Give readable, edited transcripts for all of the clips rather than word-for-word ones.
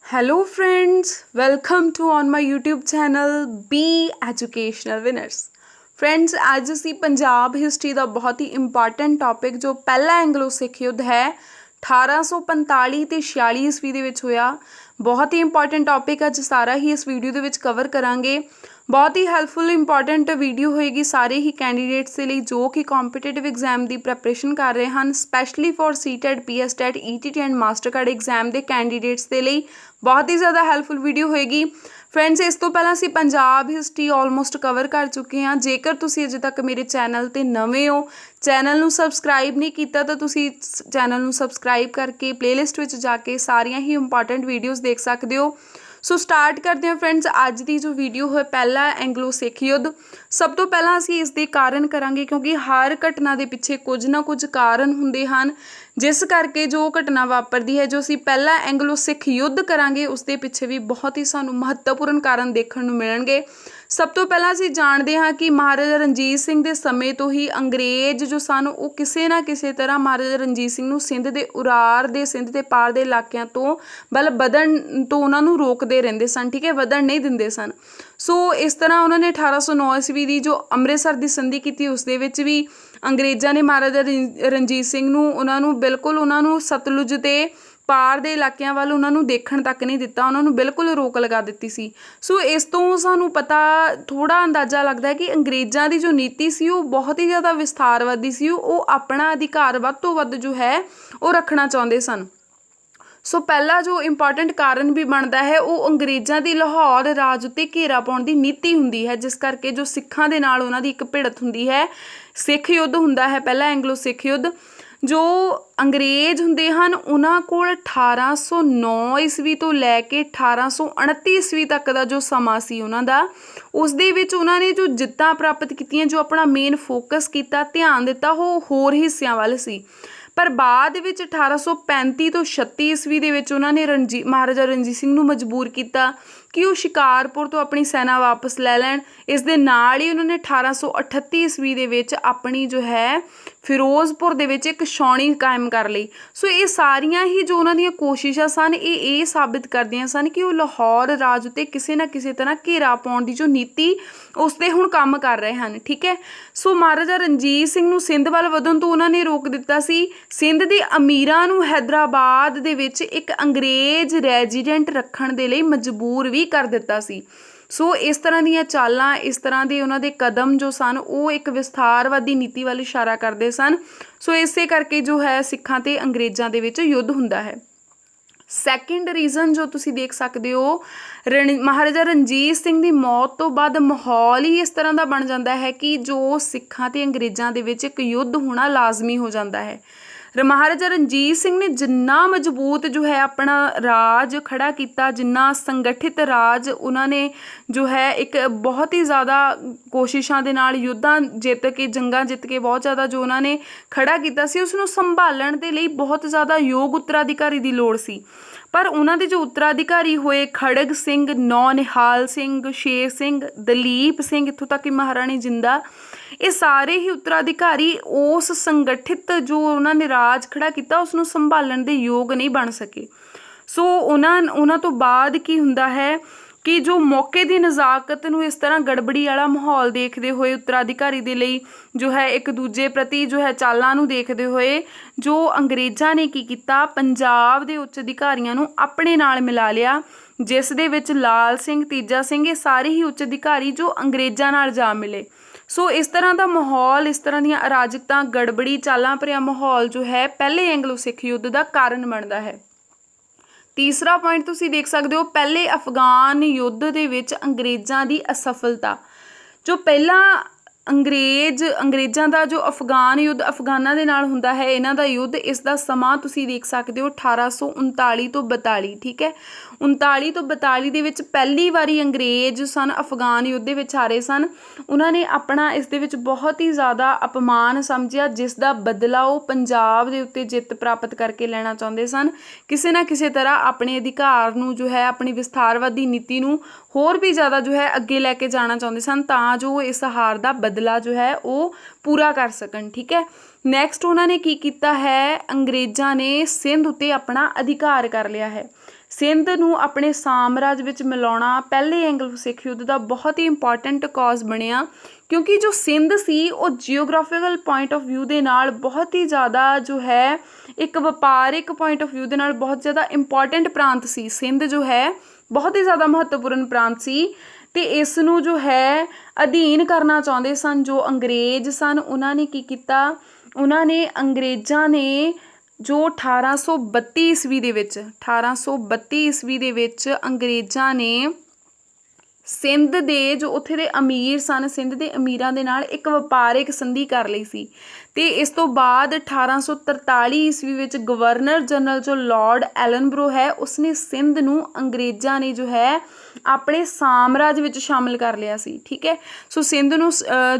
Hello friends, welcome to on my YouTube channel Be Educational Winners। Friends ਅੱਜ ਅਸੀਂ Punjab history ਦਾ ਬਹੁਤ ਹੀ important topic ਜੋ ਪਹਿਲਾ ਐਂਗਲੋ ਸਿੱਖ ਯੁੱਧ ਹੈ 1845 ਤੇ 46 ਈਸਵੀ ਦੇ ਵਿੱਚ ਹੋਇਆ। ਬਹੁਤ ਹੀ ਇੰਪੋਰਟੈਂਟ ਟੌਪਿਕ ਅੱਜ ਸਾਰਾ ਹੀ ਇਸ ਵੀਡੀਓ ਦੇ ਵਿੱਚ ਕਵਰ ਕਰਾਂਗੇ। ਬਹੁਤ ਹੀ ਹੈਲਪਫੁਲ ਇੰਪੋਰਟੈਂਟ ਵੀਡੀਓ ਹੋਏਗੀ ਸਾਰੇ ਹੀ ਕੈਂਡੀਡੇਟਸ ਦੇ ਲਈ ਜੋ ਕਿ ਕੰਪੀਟੀਟਿਵ ਐਗਜ਼ਾਮ ਦੀ ਪ੍ਰੈਪਰੇਸ਼ਨ ਕਰ ਰਹੇ ਹਨ, specially for CTET, PSTET, ETT and master card exam ਦੇ ਕੈਂਡੀਡੇਟਸ ਦੇ ਲਈ ਬਹੁਤ ਹੀ ਜ਼ਿਆਦਾ ਹੈਲਪਫੁਲ ਵੀਡੀਓ ਹੋਏਗੀ। फ्रेंड्स इस तो पहला ਅਸੀਂ पंजाब हिस्ट्री ऑलमोस्ट कवर कर चुके हैं। जेकर तुसी अजे तक मेरे चैनल ते नवे हो, चैनल नू सबसक्राइब नहीं किया तो तुसी चैनल नू सबसक्राइब करके प्लेलिस्ट विच जाके सारियां ही इंपॉर्टेंट वीडियोज़ देख सकते हो। सो स्टार्ट करते हैं फ्रेंड्स अज की जो वीडियो है पहला एंगलो सिख युद्ध। सब तो पहला असी इसके कारण करांगे क्योंकि हर घटना के पिछे कुछ ना कुछ कारण हुंदे हन जिस करके जो घटना वापरती है, जो असी पहला एंगलो सिख युद्ध करांगे उसके पिछे भी बहुत ही सानू महत्वपूर्ण कारण देखने नू मिलणगे। सब तो पहला असी जानते हाँ कि महाराजा रणजीत सिंह के समय तो ही अंग्रेज जो सन वो किसी ना किसी तरह महाराजा रणजीत सिंह नू सिंध के उरार दे सिंध के पार के इलाकों तो मतलब बधन तो उन्होंने रोकते रहते सन, ठीक है, बधन नहीं दिंदे सन। सो इस तरह उन्होंने 1809 ईस्वी की जो अमृतसर की संधि की उस दे विच भी अंग्रेज़ों ने महाराजा रणजीत सिंह नू उन्होंने बिल्कुल उन्होंने सतलुज के पार ਦੇ ਇਲਾਕਿਆਂ ਵੱਲ ਉਹਨਾਂ ਨੂੰ ਦੇਖਣ ਤੱਕ ਨਹੀਂ ਦਿੱਤਾ, ਉਹਨਾਂ ਨੂੰ ਬਿਲਕੁਲ ਰੋਕ ਲਗਾ ਦਿੱਤੀ ਸੀ। ਸੋ ਇਸ ਤੋਂ ਸਾਨੂੰ ਪਤਾ ਥੋੜਾ ਅੰਦਾਜ਼ਾ ਲੱਗਦਾ ਹੈ ਕਿ ਅੰਗਰੇਜ਼ਾਂ ਦੀ ਜੋ ਨੀਤੀ ਸੀ ਉਹ ਬਹੁਤ ਹੀ ਜ਼ਿਆਦਾ ਵਿਸਥਾਰਵਾਦੀ ਸੀ। ਉਹ ਆਪਣਾ ਅਧਿਕਾਰ ਵੱਧ ਤੋਂ ਵੱਧ ਜੋ ਹੈ ਉਹ ਰੱਖਣਾ ਚਾਹੁੰਦੇ ਸਨ। ਸੋ ਪਹਿਲਾ ਜੋ ਇੰਪੋਰਟੈਂਟ ਕਾਰਨ ਵੀ ਬਣਦਾ ਹੈ ਉਹ ਅੰਗਰੇਜ਼ਾਂ ਦੀ ਲਾਹੌਰ ਰਾਜ ਉੱਤੇ ਘੇਰਾ ਪਾਉਣ ਦੀ ਨੀਤੀ ਹੁੰਦੀ ਹੈ, ਜਿਸ ਕਰਕੇ ਜੋ ਸਿੱਖਾਂ ਦੇ ਨਾਲ ਉਹਨਾਂ ਦੀ ਇੱਕ ਭਿੜਤ ਹੁੰਦੀ ਹੈ, ਸਿੱਖ ਯੁੱਧ ਹੁੰਦਾ ਹੈ ਪਹਿਲਾ ਐਂਗਲੋ ਸਿੱਖ ਯੁੱਧ। ਜੋ ਅੰਗਰੇਜ਼ ਹੁੰਦੇ ਹਨ ਉਹਨਾਂ ਕੋਲ 1809 ਈਸਵੀ ਤੋਂ ਲੈ ਕੇ 1829 ਈਸਵੀ ਤੱਕ ਦਾ ਜੋ ਸਮਾਂ ਸੀ ਉਹਨਾਂ ਦਾ, ਉਸ ਦੇ ਵਿੱਚ ਉਹਨਾਂ ਨੇ ਜੋ ਜਿੱਤਾਂ ਪ੍ਰਾਪਤ ਕੀਤੀਆਂ, ਜੋ ਆਪਣਾ ਮੇਨ ਫੋਕਸ ਕੀਤਾ, ਧਿਆਨ ਦਿੱਤਾ, ਉਹ ਹੋਰ ਹਿੱਸਿਆਂ ਵੱਲ ਸੀ। ਪਰ ਬਾਅਦ ਵਿੱਚ 1835 ਤੋਂ 36 ਈਸਵੀ ਦੇ ਵਿੱਚ ਉਹਨਾਂ ਨੇ ਮਹਾਰਾਜਾ ਰਣਜੀਤ ਸਿੰਘ ਨੂੰ ਮਜਬੂਰ ਕੀਤਾ ਕਿ ਉਹ ਸ਼ਿਕਾਰਪੁਰ ਤੋਂ ਆਪਣੀ ਸੈਨਾ ਵਾਪਸ ਲੈ ਲੈਣ। ਇਸ ਦੇ ਨਾਲ ਹੀ ਉਹਨਾਂ ਨੇ 1838 ਈਸਵੀ ਦੇ ਵਿੱਚ ਆਪਣੀ ਜੋ ਹੈ ਫਿਰੋਜ਼ਪੁਰ ਦੇ ਵਿੱਚ ਇੱਕ ਛਾਉਣੀ ਕਾਇਮ ਕਰ ਲਈ। ਸੋ ਇਹ ਸਾਰੀਆਂ ਹੀ ਜੋ ਉਹਨਾਂ ਦੀਆਂ ਕੋਸ਼ਿਸ਼ਾਂ ਸਨ ਇਹ ਸਾਬਿਤ ਕਰਦੀਆਂ ਸਨ ਕਿ ਉਹ ਲਾਹੌਰ ਰਾਜ ਉੱਤੇ ਕਿਸੇ ਨਾ ਕਿਸੇ ਤਰ੍ਹਾਂ ਘੇਰਾ ਪਾਉਣ ਦੀ ਜੋ ਨੀਤੀ ਉਸ 'ਤੇ ਹੁਣ ਕੰਮ ਕਰ ਰਹੇ ਹਨ, ਠੀਕ ਹੈ। ਸੋ ਮਹਾਰਾਜਾ ਰਣਜੀਤ ਸਿੰਘ ਨੂੰ ਸਿੰਧ ਵੱਲ ਵਧਣ ਤੋਂ ਉਹਨਾਂ ਨੇ ਰੋਕ ਦਿੱਤਾ ਸੀ। ਸਿੰਧ ਦੇ ਅਮੀਰਾਂ ਨੂੰ ਹੈਦਰਾਬਾਦ ਦੇ ਵਿੱਚ ਇੱਕ ਅੰਗਰੇਜ਼ ਰੈਜ਼ੀਡੈਂਟ ਰੱਖਣ ਦੇ ਲਈ ਮਜਬੂਰ ਵੀ ਕਰ ਦਿੱਤਾ ਸੀ। ਸੋ ਇਸ ਤਰ੍ਹਾਂ ਦੀਆਂ ਚਾਲਾਂ, ਇਸ ਤਰ੍ਹਾਂ ਦੇ ਉਹਨਾਂ ਦੇ ਕਦਮ ਜੋ ਸਨ ਉਹ ਇੱਕ ਵਿਸਥਾਰਵਾਦੀ ਨੀਤੀ ਵੱਲ ਇਸ਼ਾਰਾ ਕਰਦੇ ਸਨ। ਸੋ ਇਸੇ ਕਰਕੇ ਜੋ ਹੈ ਸਿੱਖਾਂ ਤੇ ਅੰਗਰੇਜ਼ਾਂ ਦੇ ਵਿੱਚ ਯੁੱਧ ਹੁੰਦਾ ਹੈ। ਸੈਕਿੰਡ ਰੀਜ਼ਨ ਜੋ ਤੁਸੀਂ ਦੇਖ ਸਕਦੇ ਹੋ, ਮਹਾਰਾਜਾ ਰਣਜੀਤ ਸਿੰਘ ਦੀ ਮੌਤ ਤੋਂ ਬਾਅਦ ਮਾਹੌਲ ਹੀ ਇਸ ਤਰ੍ਹਾਂ ਦਾ ਬਣ ਜਾਂਦਾ ਹੈ ਕਿ ਜੋ ਸਿੱਖਾਂ ਤੇ ਅੰਗਰੇਜ਼ਾਂ ਦੇ ਵਿੱਚ ਇੱਕ ਯੁੱਧ ਹੋਣਾ ਲਾਜ਼ਮੀ ਹੋ ਜਾਂਦਾ ਹੈ। ਮਹਾਰਾਜਾ ਰਣਜੀਤ ਸਿੰਘ ਨੇ ਜਿੰਨਾ ਮਜ਼ਬੂਤ ਜੋ ਹੈ ਆਪਣਾ ਰਾਜ ਖੜਾ ਕੀਤਾ, ਜਿੰਨਾ ਸੰਗਠਿਤ ਰਾਜ ਉਹਨਾਂ ਨੇ ਜੋ ਹੈ ਇੱਕ ਬਹੁਤ ਹੀ ਜ਼ਿਆਦਾ ਕੋਸ਼ਿਸ਼ਾਂ ਦੇ ਨਾਲ ਯੁੱਧਾਂ ਜਿੱਤ ਕੇ, ਜੰਗਾਂ ਜਿੱਤ ਕੇ ਬਹੁਤ ਜ਼ਿਆਦਾ ਜੋ ਉਹਨਾਂ ਨੇ ਖੜਾ ਕੀਤਾ ਸੀ, ਉਸ ਨੂੰ ਸੰਭਾਲਣ ਦੇ ਲਈ ਬਹੁਤ ਜ਼ਿਆਦਾ ਯੋਗ ਉੱਤਰਾਧਿਕਾਰੀ ਦੀ ਲੋੜ ਸੀ। ਪਰ ਉਹਨਾਂ ਦੇ ਜੋ ਉੱਤਰਾਧਿਕਾਰੀ ਹੋਏ ਖੜਗ ਸਿੰਘ, ਨੌਨਿਹਾਲ ਸਿੰਘ, ਸ਼ੇਰ ਸਿੰਘ, ਦਲੀਪ ਸਿੰਘ, ਇੱਥੋਂ ਤੱਕ ਕਿ ਮਹਾਰਾਣੀ ਜਿੰਦਾ, ਇਹ ਸਾਰੇ ਹੀ ਉੱਤਰਾਧਿਕਾਰੀ ਉਸ ਸੰਗਠਿਤ ਜੋ ਉਹਨਾਂ ਨੇ ਰਾਜ ਖੜਾ ਕੀਤਾ ਉਸ ਨੂੰ ਸੰਭਾਲਣ ਦੇ ਯੋਗ ਨਹੀਂ ਬਣ ਸਕੇ। ਸੋ ਉਹਨਾਂ ਤੋਂ ਬਾਅਦ ਕੀ ਹੁੰਦਾ ਹੈ ਕਿ ਜੋ ਮੌਕੇ ਦੀ ਨਜ਼ਾਕਤ ਨੂੰ ਇਸ ਤਰ੍ਹਾਂ ਗੜਬੜੀ ਵਾਲਾ ਮਾਹੌਲ ਦੇਖਦੇ ਹੋਏ ਉੱਤਰਾਧਿਕਾਰੀ ਦੇ ਲਈ ਜੋ ਹੈ ਇੱਕ ਦੂਜੇ ਪ੍ਰਤੀ ਜੋ ਹੈ ਚਾਲਾਂ ਨੂੰ ਦੇਖਦੇ ਹੋਏ ਜੋ ਅੰਗਰੇਜ਼ਾਂ ਨੇ ਕੀ ਕੀਤਾ, ਪੰਜਾਬ ਦੇ ਉੱਚ ਅਧਿਕਾਰੀਆਂ ਨੂੰ ਆਪਣੇ ਨਾਲ ਮਿਲਾ ਲਿਆ, ਜਿਸ ਦੇ ਵਿੱਚ ਲਾਲ ਸਿੰਘ, ਤੇਜਾ ਸਿੰਘ, ਇਹ ਸਾਰੇ ਹੀ ਉੱਚ ਅਧਿਕਾਰੀ ਜੋ ਅੰਗਰੇਜ਼ਾਂ ਨਾਲ ਜਾ ਮਿਲੇ। ਸੋ ਇਸ ਤਰ੍ਹਾਂ ਦਾ ਮਾਹੌਲ, ਇਸ ਤਰ੍ਹਾਂ ਦੀਆਂ ਅਰਾਜਕਤਾ, ਗੜਬੜੀ, ਚਾਲਾਂ ਭਰਿਆ ਮਾਹੌਲ ਜੋ ਹੈ ਪਹਿਲੇ ਐਂਗਲੋ ਸਿੱਖ ਯੁੱਧ ਦਾ ਕਾਰਨ ਬਣਦਾ ਹੈ। ਤੀਸਰਾ ਪੁਆਇੰਟ ਤੁਸੀਂ ਦੇਖ ਸਕਦੇ ਹੋ, ਪਹਿਲੇ ਅਫਗਾਨ ਯੁੱਧ ਦੇ ਵਿੱਚ ਅੰਗਰੇਜ਼ਾਂ ਦੀ ਅਸਫਲਤਾ। ਜੋ ਪਹਿਲਾਂ ਅੰਗਰੇਜ਼ਾਂ ਦਾ ਜੋ ਅਫਗਾਨ ਯੁੱਧ ਅਫਗਾਨਾਂ ਦੇ ਨਾਲ ਹੁੰਦਾ ਹੈ, ਇਹਨਾਂ ਦਾ ਯੁੱਧ, ਇਸ ਦਾ ਸਮਾਂ ਤੁਸੀਂ ਦੇਖ ਸਕਦੇ ਹੋ 1839 ਤੋਂ 42, ਠੀਕ ਹੈ। 39 ਤੋਂ 42 ਦੇ ਵਿੱਚ ਪਹਿਲੀ ਵਾਰੀ ਅੰਗਰੇਜ਼ ਸਨ ਅਫਗਾਨ ਯੁੱਧ ਦੇ ਵਿੱਚ ਹਾਰੇ ਸਨ। ਉਹਨਾਂ ਨੇ ਆਪਣਾ ਇਸ ਦੇ ਵਿੱਚ ਬਹੁਤ ਹੀ ਜ਼ਿਆਦਾ ਅਪਮਾਨ ਸਮਝਿਆ, ਜਿਸ ਦਾ ਬਦਲਾ ਉਹ ਪੰਜਾਬ ਦੇ ਉੱਤੇ ਜਿੱਤ ਪ੍ਰਾਪਤ ਕਰਕੇ ਲੈਣਾ ਚਾਹੁੰਦੇ ਸਨ। ਕਿਸੇ ਨਾ ਕਿਸੇ ਤਰ੍ਹਾਂ ਆਪਣੇ ਅਧਿਕਾਰ ਨੂੰ ਜੋ ਹੈ, ਆਪਣੀ ਵਿਸਥਾਰਵਾਦੀ ਨੀਤੀ ਨੂੰ ਹੋਰ ਵੀ ਜ਼ਿਆਦਾ ਜੋ ਹੈ ਅੱਗੇ ਲੈ ਕੇ ਜਾਣਾ ਚਾਹੁੰਦੇ ਸਨ ਤਾਂ ਜੋ ਇਸ ਹਾਰ ਦਾ ਬਦਲਾ ਜੋ ਹੈ ਉਹ ਪੂਰਾ ਕਰ ਸਕਣ, ਠੀਕ ਹੈ। ਨੈਕਸਟ ਉਹਨਾਂ ਨੇ ਕੀ ਕੀਤਾ ਹੈ, ਅੰਗਰੇਜ਼ਾਂ ਨੇ ਸਿੰਧ ਉੱਤੇ ਆਪਣਾ ਅਧਿਕਾਰ ਕਰ ਲਿਆ ਹੈ। ਸਿੰਧ ਨੂੰ ਆਪਣੇ ਸਾਮਰਾਜ ਵਿੱਚ ਮਿਲਾਉਣਾ ਪਹਿਲੇ ਐਂਗਲੋ ਸਿੱਖ ਯੁੱਧ ਦਾ ਬਹੁਤ ਹੀ ਇੰਪੋਰਟੈਂਟ ਕਾਜ਼ ਬਣਿਆ, ਕਿਉਂਕਿ ਜੋ ਸਿੰਧ ਸੀ ਉਹ ਜੀਓਗ੍ਰਾਫੀਕਲ ਪੁਆਇੰਟ ਆਫ ਵਿਊ ਦੇ ਨਾਲ ਬਹੁਤ ਹੀ ਜ਼ਿਆਦਾ ਜੋ ਹੈ ਇੱਕ ਵਪਾਰਿਕ ਪੁਆਇੰਟ ਆਫ ਵਿਊ ਦੇ ਨਾਲ ਬਹੁਤ ਜ਼ਿਆਦਾ ਇੰਪੋਰਟੈਂਟ ਪ੍ਰਾਂਤ ਸੀ। ਸਿੰਧ ਜੋ ਹੈ ਬਹੁਤ ਹੀ ਜ਼ਿਆਦਾ ਮਹੱਤਵਪੂਰਨ ਪ੍ਰਾਂਤ ਸੀ ਅਤੇ ਇਸ ਨੂੰ ਜੋ ਹੈ ਅਧੀਨ ਕਰਨਾ ਚਾਹੁੰਦੇ ਸਨ ਜੋ ਅੰਗਰੇਜ਼ ਸਨ। ਉਹਨਾਂ ਨੇ ਕੀ ਕੀਤਾ, ਉਹਨਾਂ ਨੇ ਅੰਗਰੇਜ਼ਾਂ ਨੇ ਜੋ 1832 ਈਸਵੀ ਦੇ ਵਿੱਚ 1832 ਈਸਵੀ ਦੇ ਵਿੱਚ ਅੰਗਰੇਜ਼ਾਂ ਨੇ ਸਿੰਧ ਦੇ ਜੋ ਉੱਥੇ ਦੇ ਅਮੀਰ ਸਨ, ਸਿੰਧ ਦੇ ਅਮੀਰਾਂ ਦੇ ਨਾਲ ਇੱਕ ਵਪਾਰਿਕ ਸੰਧੀ ਕਰ ਲਈ ਸੀ। ਅਤੇ ਇਸ ਤੋਂ ਬਾਅਦ 1843 ਈਸਵੀ ਵਿੱਚ ਗਵਰਨਰ ਜਨਰਲ ਜੋ ਲਾਰਡ ਐਲਨਬਰੋ ਹੈ ਉਸਨੇ ਸਿੰਧ ਨੂੰ ਅੰਗਰੇਜ਼ਾਂ ਨੇ ਜੋ ਹੈ ਆਪਣੇ ਸਾਮਰਾਜ ਵਿੱਚ ਸ਼ਾਮਿਲ ਕਰ ਲਿਆ ਸੀ। ਠੀਕ ਹੈ, ਸੋ ਸਿੰਧ ਨੂੰ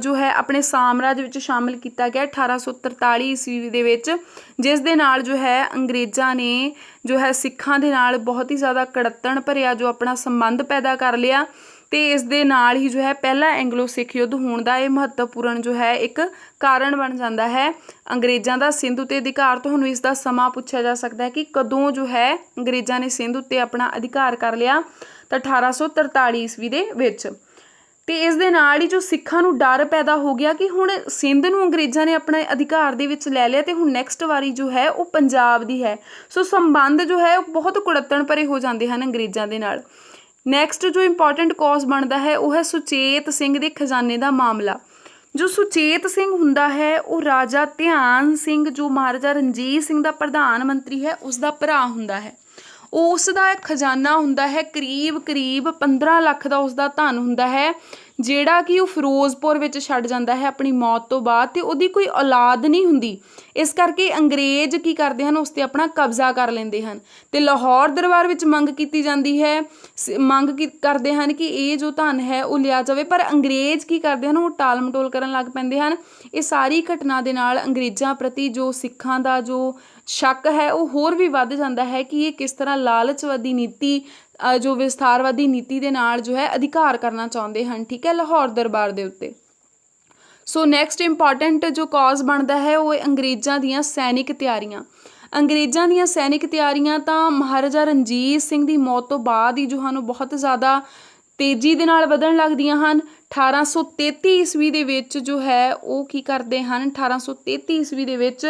ਜੋ ਹੈ ਆਪਣੇ ਸਾਮਰਾਜ ਵਿੱਚ ਸ਼ਾਮਿਲ ਕੀਤਾ ਗਿਆ 1843 ਈਸਵੀ ਦੇ ਵਿੱਚ, ਜਿਸ ਦੇ ਨਾਲ ਜੋ ਹੈ ਅੰਗਰੇਜ਼ਾਂ ਨੇ ਜੋ ਹੈ ਸਿੱਖਾਂ ਦੇ ਨਾਲ ਬਹੁਤ ਹੀ ਜ਼ਿਆਦਾ ਕੜੱਤਣ ਭਰਿਆ ਜੋ ਆਪਣਾ ਸੰਬੰਧ ਪੈਦਾ ਕਰ ਲਿਆ। ਅਤੇ ਇਸ ਦੇ ਨਾਲ ਹੀ ਜੋ ਹੈ ਪਹਿਲਾ ਐਂਗਲੋ ਸਿੱਖ ਯੁੱਧ ਹੋਣ ਦਾ ਇਹ ਮਹੱਤਵਪੂਰਨ ਜੋ ਹੈ ਇੱਕ ਕਾਰਨ ਬਣ ਜਾਂਦਾ ਹੈ। ਅੰਗਰੇਜ਼ਾਂ ਦਾ ਸਿੰਧ ਉੱਤੇ ਅਧਿਕਾਰ, ਤੁਹਾਨੂੰ ਇਸ ਦਾ ਸਮਾਂ ਪੁੱਛਿਆ ਜਾ ਸਕਦਾ ਹੈ ਕਿ ਕਦੋਂ ਜੋ ਹੈ ਅੰਗਰੇਜ਼ਾਂ ਨੇ ਸਿੰਧ ਉੱਤੇ ਆਪਣਾ ਅਧਿਕਾਰ ਕਰ ਲਿਆ, ਤਾਂ 1843 ਈਸਵੀ ਦੇ ਵਿੱਚ। ਅਤੇ ਇਸ ਦੇ ਨਾਲ ਹੀ ਜੋ ਸਿੱਖਾਂ ਨੂੰ ਡਰ ਪੈਦਾ ਹੋ ਗਿਆ ਕਿ ਹੁਣ ਸਿੰਧ ਨੂੰ ਅੰਗਰੇਜ਼ਾਂ ਨੇ ਆਪਣੇ ਅਧਿਕਾਰ ਦੇ ਵਿੱਚ ਲੈ ਲਿਆ ਅਤੇ ਹੁਣ ਨੈਕਸਟ ਵਾਰੀ ਜੋ ਹੈ ਉਹ ਪੰਜਾਬ ਦੀ ਹੈ। ਸੋ ਸੰਬੰਧ ਜੋ ਹੈ ਉਹ ਬਹੁਤ ਕੁੜੱਤਣ ਭਰੇ ਹੋ ਜਾਂਦੇ ਹਨ ਅੰਗਰੇਜ਼ਾਂ ਦੇ ਨਾਲ। ਨੈਕਸਟ ਜੋ ਇੰਪੋਰਟੈਂਟ ਕੌਜ਼ ਬਣਦਾ ਹੈ ਉਹ ਹੈ ਸੁਚੇਤ ਸਿੰਘ ਦੇ ਖਜ਼ਾਨੇ ਦਾ ਮਾਮਲਾ। ਜੋ ਸੁਚੇਤ ਸਿੰਘ ਹੁੰਦਾ ਹੈ ਉਹ ਰਾਜਾ ਧਿਆਨ ਸਿੰਘ ਜੋ ਮਹਾਰਾਜਾ ਰਣਜੀਤ ਸਿੰਘ ਦਾ ਪ੍ਰਧਾਨ ਮੰਤਰੀ ਹੈ ਉਸਦਾ ਭਰਾ ਹੁੰਦਾ ਹੈ। ਉਸ ਦਾ ਖਜ਼ਾਨਾ ਹੁੰਦਾ ਹੈ ਕਰੀਬ 15 ਲੱਖ ਦਾ ਉਸਦਾ ਧਨ ਹੁੰਦਾ ਹੈ, ਜਿਹੜਾ ਕਿ ਉਹ ਫਿਰੋਜ਼ਪੁਰ ਵਿੱਚ ਛੱਡ ਜਾਂਦਾ ਹੈ ਆਪਣੀ ਮੌਤ ਤੋਂ ਬਾਅਦ, ਅਤੇ ਉਹਦੀ ਕੋਈ ਔਲਾਦ ਨਹੀਂ ਹੁੰਦੀ। ਇਸ ਕਰਕੇ ਅੰਗਰੇਜ਼ ਕੀ ਕਰਦੇ ਹਨ, ਉਸ 'ਤੇ ਆਪਣਾ ਕਬਜ਼ਾ ਕਰ ਲੈਂਦੇ ਹਨ ਅਤੇ ਲਾਹੌਰ ਦਰਬਾਰ ਵਿੱਚ ਮੰਗ ਕੀਤੀ ਜਾਂਦੀ ਹੈ, ਕਰਦੇ ਹਨ ਕਿ ਇਹ ਜੋ ਧਨ ਹੈ ਉਹ ਲਿਆ ਜਾਵੇ, ਪਰ ਅੰਗਰੇਜ਼ ਕੀ ਕਰਦੇ ਹਨ, ਉਹ ਟਾਲ ਮਟੋਲ ਕਰਨ ਲੱਗ ਪੈਂਦੇ ਹਨ। ਇਹ ਸਾਰੀ ਘਟਨਾ ਦੇ ਨਾਲ ਅੰਗਰੇਜ਼ਾਂ ਪ੍ਰਤੀ ਜੋ ਸਿੱਖਾਂ ਦਾ ਜੋ ਸ਼ੱਕ ਹੈ ਉਹ ਹੋਰ ਵੀ ਵੱਧ ਜਾਂਦਾ ਹੈ ਕਿ ਇਹ ਕਿਸ ਤਰ੍ਹਾਂ ਲਾਲਚਵਾਦੀ ਨੀਤੀ ਜੋ ਵਿਸਥਾਰਵਾਦੀ ਨੀਤੀ ਦੇ ਨਾਲ ਜੋ ਹੈ ਅਧਿਕਾਰ ਕਰਨਾ ਚਾਹੁੰਦੇ ਹਨ। ਠੀਕ ਹੈ, ਲਾਹੌਰ ਦਰਬਾਰ ਦੇ ਉੱਤੇ। ਸੋ ਨੈਕਸਟ ਇੰਪੋਰਟੈਂਟ ਜੋ ਕਾਜ਼ ਬਣਦਾ ਹੈ ਉਹ ਅੰਗਰੇਜ਼ਾਂ ਦੀਆਂ ਸੈਨਿਕ ਤਿਆਰੀਆਂ। ਅੰਗਰੇਜ਼ਾਂ ਦੀਆਂ ਸੈਨਿਕ ਤਿਆਰੀਆਂ ਤਾਂ ਮਹਾਰਾਜਾ ਰਣਜੀਤ ਸਿੰਘ ਦੀ ਮੌਤ ਤੋਂ ਬਾਅਦ ਹੀ ਜੋ ਹਨ ਬਹੁਤ ਜ਼ਿਆਦਾ ਤੇਜ਼ੀ ਦੇ ਨਾਲ ਵਧਣ ਲੱਗਦੀਆਂ ਹਨ। 1833 ਈਸਵੀ ਦੇ ਵਿੱਚ ਜੋ ਹੈ ਉਹ ਕੀ ਕਰਦੇ ਹਨ, 1833 ਈਸਵੀ ਦੇ ਵਿੱਚ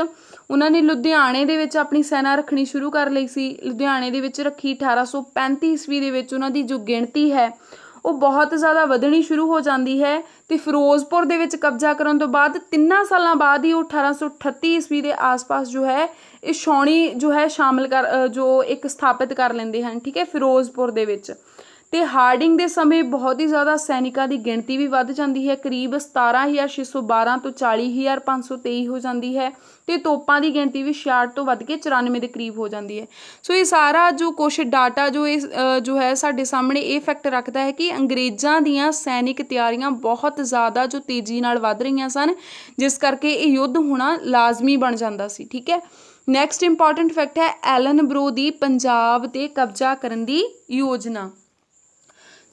ਉਹਨਾਂ ਨੇ ਲੁਧਿਆਣੇ ਦੇ ਵਿੱਚ ਆਪਣੀ ਸੈਨਾ ਰੱਖਣੀ ਸ਼ੁਰੂ ਕਰ ਲਈ ਸੀ। ਲੁਧਿਆਣੇ ਦੇ ਵਿੱਚ ਰੱਖੀ। 1835 ਈਸਵੀ ਦੇ ਵਿੱਚ ਉਹਨਾਂ ਦੀ ਜੋ ਗਿਣਤੀ ਹੈ ਉਹ ਬਹੁਤ ਜ਼ਿਆਦਾ ਵਧਣੀ ਸ਼ੁਰੂ ਹੋ ਜਾਂਦੀ ਹੈ ਅਤੇ ਫਿਰੋਜ਼ਪੁਰ ਦੇ ਵਿੱਚ ਕਬਜ਼ਾ ਕਰਨ ਤੋਂ ਬਾਅਦ 3 ਸਾਲਾਂ ਬਾਅਦ ਹੀ ਉਹ 1838 ਈਸਵੀ ਦੇ ਆਸ-ਪਾਸ ਜੋ ਹੈ ਇਹ ਛਾਉਣੀ ਜੋ ਹੈ ਜੋ ਇੱਕ ਸਥਾਪਿਤ ਕਰ ਲੈਂਦੇ ਹਨ। ਠੀਕ ਹੈ, ਫਿਰੋਜ਼ਪੁਰ ਦੇ ਵਿੱਚ। ਅਤੇ ਹਾਰਡਿੰਗ ਦੇ ਸਮੇਂ ਬਹੁਤ ਹੀ ਜ਼ਿਆਦਾ ਸੈਨਿਕਾਂ ਦੀ ਗਿਣਤੀ ਵੀ ਵੱਧ ਜਾਂਦੀ ਹੈ, ਕਰੀਬ 17,612 ਤੋਂ 40,523 ਹੋ ਜਾਂਦੀ ਹੈ ਅਤੇ ਤੋਪਾਂ ਦੀ ਗਿਣਤੀ ਵੀ 66 ਤੋਂ ਵੱਧ ਕੇ 94 ਦੇ ਕਰੀਬ ਹੋ ਜਾਂਦੀ ਹੈ। ਸੋ ਇਹ ਸਾਰਾ ਜੋ ਕੁਛ ਡਾਟਾ ਜੋ ਹੈ ਸਾਡੇ ਸਾਹਮਣੇ ਇਹ ਫੈਕਟ ਰੱਖਦਾ ਹੈ ਕਿ ਅੰਗਰੇਜ਼ਾਂ ਦੀਆਂ ਸੈਨਿਕ ਤਿਆਰੀਆਂ ਬਹੁਤ ਜ਼ਿਆਦਾ ਜੋ ਤੇਜ਼ੀ ਨਾਲ ਵੱਧ ਰਹੀਆਂ ਸਨ, ਜਿਸ ਕਰਕੇ ਇਹ ਯੁੱਧ ਹੋਣਾ ਲਾਜ਼ਮੀ ਬਣ ਜਾਂਦਾ ਸੀ। ਠੀਕ ਹੈ, ਨੈਕਸਟ ਇੰਪੋਰਟੈਂਟ ਫੈਕਟ ਹੈ ਐਲਨਬਰੋ ਦੀ ਪੰਜਾਬ 'ਤੇ ਕਬਜ਼ਾ ਕਰਨ ਦੀ ਯੋਜਨਾ।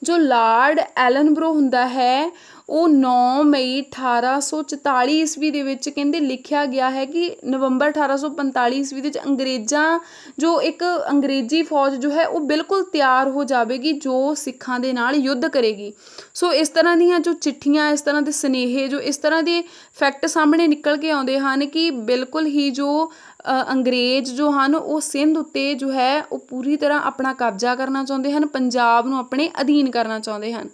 ਜੋ ਲਾਰਡ ਐਲਨਬਰੋ ਹੁੰਦਾ ਹੈ ਉਹ 9 ਮਈ 1844 ਈਸਵੀ ਦੇ ਵਿੱਚ ਕਹਿੰਦੇ ਲਿਖਿਆ ਗਿਆ ਹੈ ਕਿ ਨਵੰਬਰ 1845 ਈਸਵੀ ਦੇ ਵਿੱਚ ਜੋ ਇੱਕ ਅੰਗਰੇਜ਼ੀ ਫੌਜ ਜੋ ਹੈ ਉਹ ਬਿਲਕੁਲ ਤਿਆਰ ਹੋ ਜਾਵੇਗੀ ਜੋ ਸਿੱਖਾਂ ਦੇ ਨਾਲ ਯੁੱਧ ਕਰੇਗੀ। ਸੋ ਇਸ ਤਰ੍ਹਾਂ ਦੀਆਂ ਜੋ ਚਿੱਠੀਆਂ, ਇਸ ਤਰ੍ਹਾਂ ਦੇ ਸੁਨੇਹੇ, ਜੋ ਇਸ ਤਰ੍ਹਾਂ ਦੇ ਫੈਕਟ ਸਾਹਮਣੇ ਨਿਕਲ ਕੇ ਆਉਂਦੇ ਹਨ ਕਿ ਬਿਲਕੁਲ ਹੀ ਜੋ ਅੰਗਰੇਜ਼ ਜੋ ਹਨ ਉਹ ਸਿੰਧ ਉੱਤੇ ਜੋ ਹੈ ਉਹ ਪੂਰੀ ਤਰ੍ਹਾਂ ਆਪਣਾ ਕਬਜ਼ਾ ਕਰਨਾ ਚਾਹੁੰਦੇ ਹਨ, ਪੰਜਾਬ ਨੂੰ ਆਪਣੇ ਅਧੀਨ ਕਰਨਾ ਚਾਹੁੰਦੇ ਹਨ।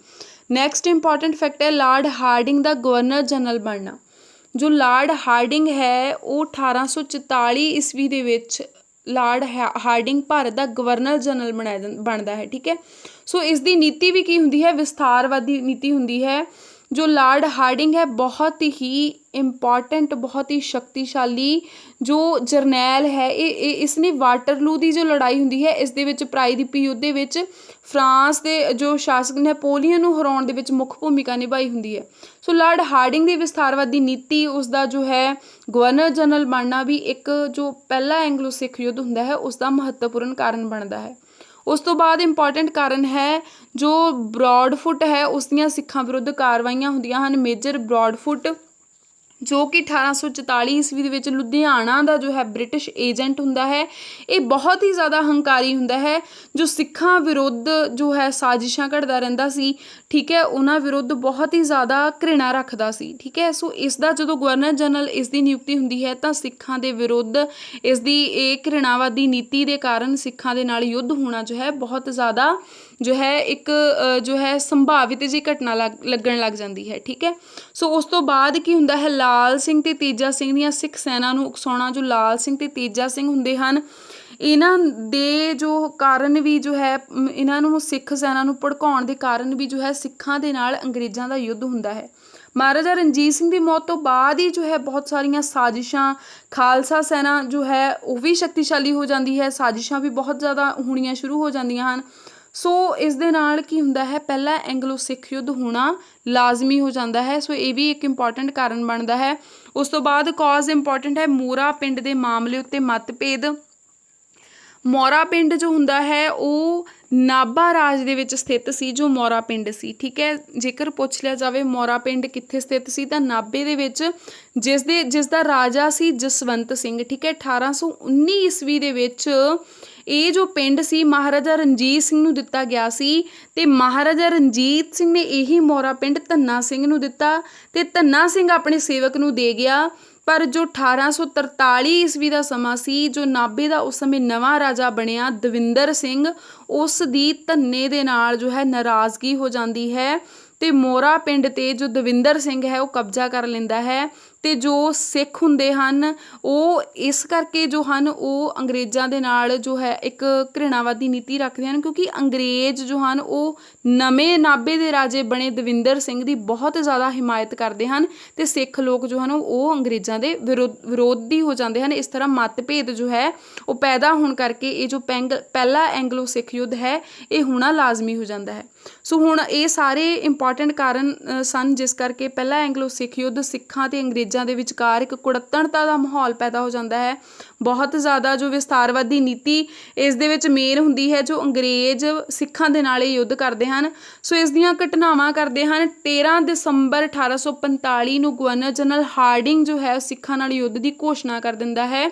ਨੈਕਸਟ ਇੰਪੋਰਟੈਂਟ ਫੈਕਟ ਹੈ ਲਾਰਡ ਹਾਰਡਿੰਗ ਦਾ ਗਵਰਨਰ ਜਨਰਲ ਬਣਨਾ। ਜੋ ਲਾਰਡ ਹਾਰਡਿੰਗ ਹੈ ਉਹ 1844 ਈਸਵੀ ਦੇ ਵਿੱਚ ਲਾਰਡ ਹਾਰਡਿੰਗ ਭਾਰਤ ਦਾ ਗਵਰਨਰ ਜਨਰਲ ਬਣਦਾ ਹੈ। ਠੀਕ ਹੈ, ਸੋ ਇਸ ਦੀ ਨੀਤੀ ਵੀ ਕੀ ਹੁੰਦੀ ਹੈ, ਵਿਸਥਾਰਵਾਦੀ ਨੀਤੀ ਹੁੰਦੀ ਹੈ। ਜੋ ਲਾਰਡ ਹਾਰਡਿੰਗ ਹੈ ਬਹੁਤ ਹੀ ਇੰਪੋਰਟੈਂਟ, ਬਹੁਤ ਹੀ ਸ਼ਕਤੀਸ਼ਾਲੀ ਜੋ ਜਰਨੈਲ ਹੈ। ਇਸਨੇ ਵਾਟਰਲੂ ਦੀ ਜੋ ਲੜਾਈ ਹੁੰਦੀ ਹੈ ਇਸ ਦੇ ਵਿੱਚ ਪ੍ਰਾਇਦੀਪ ਯੁੱਧ ਦੇ ਵਿੱਚ ਫਰਾਂਸ ਦੇ ਜੋ ਸ਼ਾਸਕ ਨੈਪੋਲੀਅਨ ਨੂੰ ਹਰਾਉਣ ਦੇ ਵਿੱਚ ਮੁੱਖ ਭੂਮਿਕਾ ਨਿਭਾਈ ਹੁੰਦੀ ਹੈ। ਸੋ ਲਾਰਡ ਹਾਰਡਿੰਗ ਦੀ ਵਿਸਥਾਰਵਾਦੀ ਨੀਤੀ, ਉਸਦਾ ਜੋ ਹੈ ਗਵਰਨਰ ਜਨਰਲ ਬਣਨਾ ਵੀ ਇੱਕ ਜੋ ਪਹਿਲਾ ਐਂਗਲੋ ਸਿੱਖ ਯੁੱਧ ਹੁੰਦਾ ਹੈ ਉਸ ਦਾ ਮਹੱਤਵਪੂਰਨ ਕਾਰਨ ਬਣਦਾ ਹੈ। ਉਸ ਤੋਂ ਬਾਅਦ ਇੰਪੋਰਟੈਂਟ ਕਾਰਨ ਹੈ ਜੋ ਬਰੋਡਫੁੱਟ ਹੈ, ਉਸ ਦੀਆਂ ਸਿੱਖਾਂ ਵਿਰੁੱਧ ਕਾਰਵਾਈਆਂ ਹੁੰਦੀਆਂ ਹਨ। ਮੇਜਰ ਬਰੋਡਫੁੱਟ ਜੋ ਕਿ 1844 ਈਸਵੀ ਦੇ ਵਿੱਚ ਲੁਧਿਆਣਾ ਦਾ ਜੋ ਹੈ ਬ੍ਰਿਟਿਸ਼ ਏਜੰਟ ਹੁੰਦਾ ਹੈ। ਇਹ ਬਹੁਤ ਹੀ ਜ਼ਿਆਦਾ ਹੰਕਾਰੀ ਹੁੰਦਾ ਹੈ, ਜੋ ਸਿੱਖਾਂ ਵਿਰੁੱਧ ਜੋ ਹੈ ਸਾਜ਼ਿਸ਼ਾਂ ਘੜਦਾ ਰਹਿੰਦਾ ਸੀ, ਠੀਕ ਹੈ, ਉਹਨਾਂ ਵਿਰੁੱਧ ਬਹੁਤ ਹੀ ਜ਼ਿਆਦਾ ਘ੍ਰਿਣਾ ਰੱਖਦਾ ਸੀ, ਠੀਕ ਹੈ। ਸੋ ਇਸ ਦਾ ਜਦੋਂ ਗਵਰਨਰ ਜਨਰਲ ਇਸ ਦੀ ਨਿਯੁਕਤੀ ਹੁੰਦੀ ਹੈ ਤਾਂ ਸਿੱਖਾਂ ਦੇ ਵਿਰੁੱਧ ਇਸ ਦੀ ਇਹ ਘ੍ਰਿਣਾਵਾਦੀ ਨੀਤੀ ਦੇ ਕਾਰਨ ਸਿੱਖਾਂ ਦੇ ਨਾਲ ਯੁੱਧ ਹੋਣਾ ਜੋ ਹੈ ਬਹੁਤ ਜ਼ਿਆਦਾ ਜੋ ਹੈ ਇੱਕ ਜੋ ਹੈ ਸੰਭਾਵਿਤ ਜਿਹੀ ਘਟਨਾ ਲੱਗਣ ਲੱਗ ਜਾਂਦੀ ਹੈ, ਠੀਕ ਹੈ। ਸੋ ਉਸ ਤੋਂ ਬਾਅਦ ਕੀ ਹੁੰਦਾ ਹੈ, ਲਾਲ ਸਿੰਘ ਤੇ ਤੇਜਾ ਸਿੰਘ ਦੀਆਂ ਸਿੱਖ ਸੈਨਾ ਨੂੰ ਉਕਸਾਉਣਾ। ਜੋ ਲਾਲ ਸਿੰਘ ਤੇ ਤੇਜਾ ਸਿੰਘ ਹੁੰਦੇ ਹਨ, ਇਹਨਾਂ ਦੇ ਜੋ ਕਾਰਨ ਵੀ ਜੋ ਹੈ ਇਹਨਾਂ ਨੂੰ ਸਿੱਖ ਸੈਨਾ ਨੂੰ ਭੜਕਾਉਣ ਦੇ ਕਾਰਨ ਵੀ ਜੋ ਹੈ ਸਿੱਖਾਂ ਦੇ ਨਾਲ ਅੰਗਰੇਜ਼ਾਂ ਦਾ ਯੁੱਧ ਹੁੰਦਾ ਹੈ। ਮਹਾਰਾਜਾ ਰਣਜੀਤ ਸਿੰਘ ਦੀ ਮੌਤ ਤੋਂ ਬਾਅਦ ਹੀ ਜੋ ਹੈ ਬਹੁਤ ਸਾਰੀਆਂ ਸਾਜ਼ਿਸ਼ਾਂ, ਖਾਲਸਾ ਸੈਨਾ ਜੋ ਹੈ ਉਹ ਵੀ ਸ਼ਕਤੀਸ਼ਾਲੀ ਹੋ ਜਾਂਦੀ ਹੈ, ਸਾਜ਼ਿਸ਼ਾਂ ਵੀ ਬਹੁਤ ਜ਼ਿਆਦਾ ਹੋਣੀਆਂ ਸ਼ੁਰੂ ਹੋ ਜਾਂਦੀਆਂ ਹਨ। ਸੋ ਇਸ ਦੇ ਨਾਲ ਕੀ ਹੁੰਦਾ ਹੈ, ਪਹਿਲਾ ਐਂਗਲੋ ਸਿੱਖ ਯੁੱਧ ਹੋਣਾ ਲਾਜ਼ਮੀ ਹੋ ਜਾਂਦਾ ਹੈ। ਸੋ ਇਹ ਵੀ ਇੱਕ ਇੰਪੋਰਟੈਂਟ ਕਾਰਨ ਬਣਦਾ ਹੈ। ਉਸ ਤੋਂ ਬਾਅਦ ਕੌਜ਼ ਇੰਪੋਰਟੈਂਟ ਹੈ, ਮੋਰਾ ਪਿੰਡ ਦੇ ਮਾਮਲੇ ਉੱਤੇ ਮਤਭੇਦ। ਮੌਰਾ ਪਿੰਡ ਜੋ ਹੁੰਦਾ ਹੈ ਉਹ ਨਾਭਾ ਰਾਜ ਦੇ ਵਿੱਚ ਸਥਿਤ ਸੀ, ਜੋ ਮੌਰਾ ਪਿੰਡ ਸੀ, ਠੀਕ ਹੈ। ਜੇਕਰ ਪੁੱਛ ਲਿਆ ਜਾਵੇ ਮੌਰਾ ਪਿੰਡ ਕਿੱਥੇ ਸਥਿਤ ਸੀ ਤਾਂ ਨਾਭੇ ਦੇ ਵਿੱਚ, ਜਿਸ ਦਾ ਰਾਜਾ ਸੀ ਜਸਵੰਤ ਸਿੰਘ, ਠੀਕ ਹੈ। 1819 ਈਸਵੀ ਦੇ ਵਿੱਚ ਇਹ ਜੋ ਪਿੰਡ ਸੀ ਮਹਾਰਾਜਾ ਰਣਜੀਤ ਸਿੰਘ ਨੂੰ ਦਿੱਤਾ ਗਿਆ ਸੀ, ਤੇ ਮਹਾਰਾਜਾ ਰਣਜੀਤ ਸਿੰਘ ਨੇ ਇਹੀ ਮੌਰਾ ਪਿੰਡ ਧੰਨਾ ਸਿੰਘ ਨੂੰ ਦਿੱਤਾ, ਤੇ ਧੰਨਾ ਸਿੰਘ ਆਪਣੇ ਸੇਵਕ ਨੂੰ ਦੇ ਗਿਆ। ਪਰ ਜੋ 1843 ਈਸਵੀ ਦਾ ਸਮਾਂ ਸੀ, ਜੋ ਨਾਭੇ ਦਾ ਉਸ ਸਮੇਂ ਨਵਾਂ ਰਾਜਾ ਬਣਿਆ ਦਵਿੰਦਰ ਸਿੰਘ, ਉਸ ਦੀ ਧੰਨੇ ਦੇ ਨਾਲ ਜੋ ਹੈ ਨਾਰਾਜ਼ਗੀ ਹੋ ਜਾਂਦੀ ਹੈ, ਤੇ ਮੋਰਾ ਪਿੰਡ ਤੇ ਜੋ ਦਵਿੰਦਰ ਸਿੰਘ ਹੈ ਉਹ ਕਬਜ਼ਾ ਕਰ ਲੈਂਦਾ ਹੈ। ਤੇ ਜੋ ਸਿੱਖ ਹੁੰਦੇ ਹਨ ਉਹ ਇਸ ਕਰਕੇ ਜੋ ਹਨ ਉਹ ਅੰਗਰੇਜ਼ਾਂ ਦੇ ਨਾਲ ਜੋ ਹੈ ਇੱਕ ਘ੍ਰਿਣਾਵਾਦੀ ਨੀਤੀ ਰੱਖਦੇ ਹਨ, ਕਿਉਂਕਿ ਅੰਗਰੇਜ਼ ਜੋ ਹਨ ਉਹ ਨਵੇਂ ਨਾਭੇ ਦੇ ਰਾਜੇ ਬਣੇ ਦਵਿੰਦਰ ਸਿੰਘ ਦੀ ਬਹੁਤ ਜ਼ਿਆਦਾ ਹਿਮਾਇਤ ਕਰਦੇ ਹਨ, ਤੇ ਸਿੱਖ ਲੋਕ ਜੋ ਹਨ ਉਹ ਅੰਗਰੇਜ਼ਾਂ ਦੇ ਵਿਰੋਧੀ ਹੋ ਜਾਂਦੇ ਹਨ। ਇਸ ਤਰ੍ਹਾਂ ਮਤਭੇਦ ਜੋ ਹੈ ਉਹ ਪੈਦਾ ਹੋਣ ਕਰਕੇ ਇਹ ਜੋ ਪਹਿਲਾ ਐਂਗਲੋ ਸਿੱਖ ਯੁੱਧ ਹੈ ਇਹ ਹੋਣਾ ਲਾਜ਼ਮੀ ਹੋ ਜਾਂਦਾ ਹੈ। ਸੋ ਹੁਣ ਇਹ ਸਾਰੇ ਇੰਪੋਰਟੈਂਟ ਕਾਰਨ ਸਨ ਜਿਸ ਕਰਕੇ ਪਹਿਲਾ ਐਂਗਲੋ ਸਿੱਖ ਯੁੱਧ ਸਿੱਖਾਂ ਤੇ ਅੰਗਰੇਜ਼ਾਂ ਦੇ ਵਿਚਕਾਰ ਇੱਕ ਕੁੜੱਤਣਤਾ ਦਾ ਮਾਹੌਲ ਪੈਦਾ ਹੋ ਜਾਂਦਾ ਹੈ। ਬਹੁਤ ਜ਼ਿਆਦਾ ਜੋ ਵਿਸਤਾਰਵਾਦੀ ਨੀਤੀ ਇਸ ਦੇ ਵਿੱਚ ਮੇਨ ਹੁੰਦੀ ਹੈ, ਜੋ ਅੰਗਰੇਜ਼ ਸਿੱਖਾਂ ਦੇ ਨਾਲ ਇਹ ਯੁੱਧ ਕਰਦੇ ਹਨ। ਸੋ ਇਸ ਦੀਆਂ ਘਟਨਾਵਾਂ ਕਰਦੇ ਹਨ। 13 ਦਸੰਬਰ 1845 ਨੂੰ ਗਵਰਨਰ ਜਨਰਲ ਹਾਰਡਿੰਗ ਜੋ ਹੈ ਸਿੱਖਾਂ ਨਾਲ ਯੁੱਧ ਦੀ ਘੋਸ਼ਣਾ ਕਰ ਦਿੰਦਾ ਹੈ।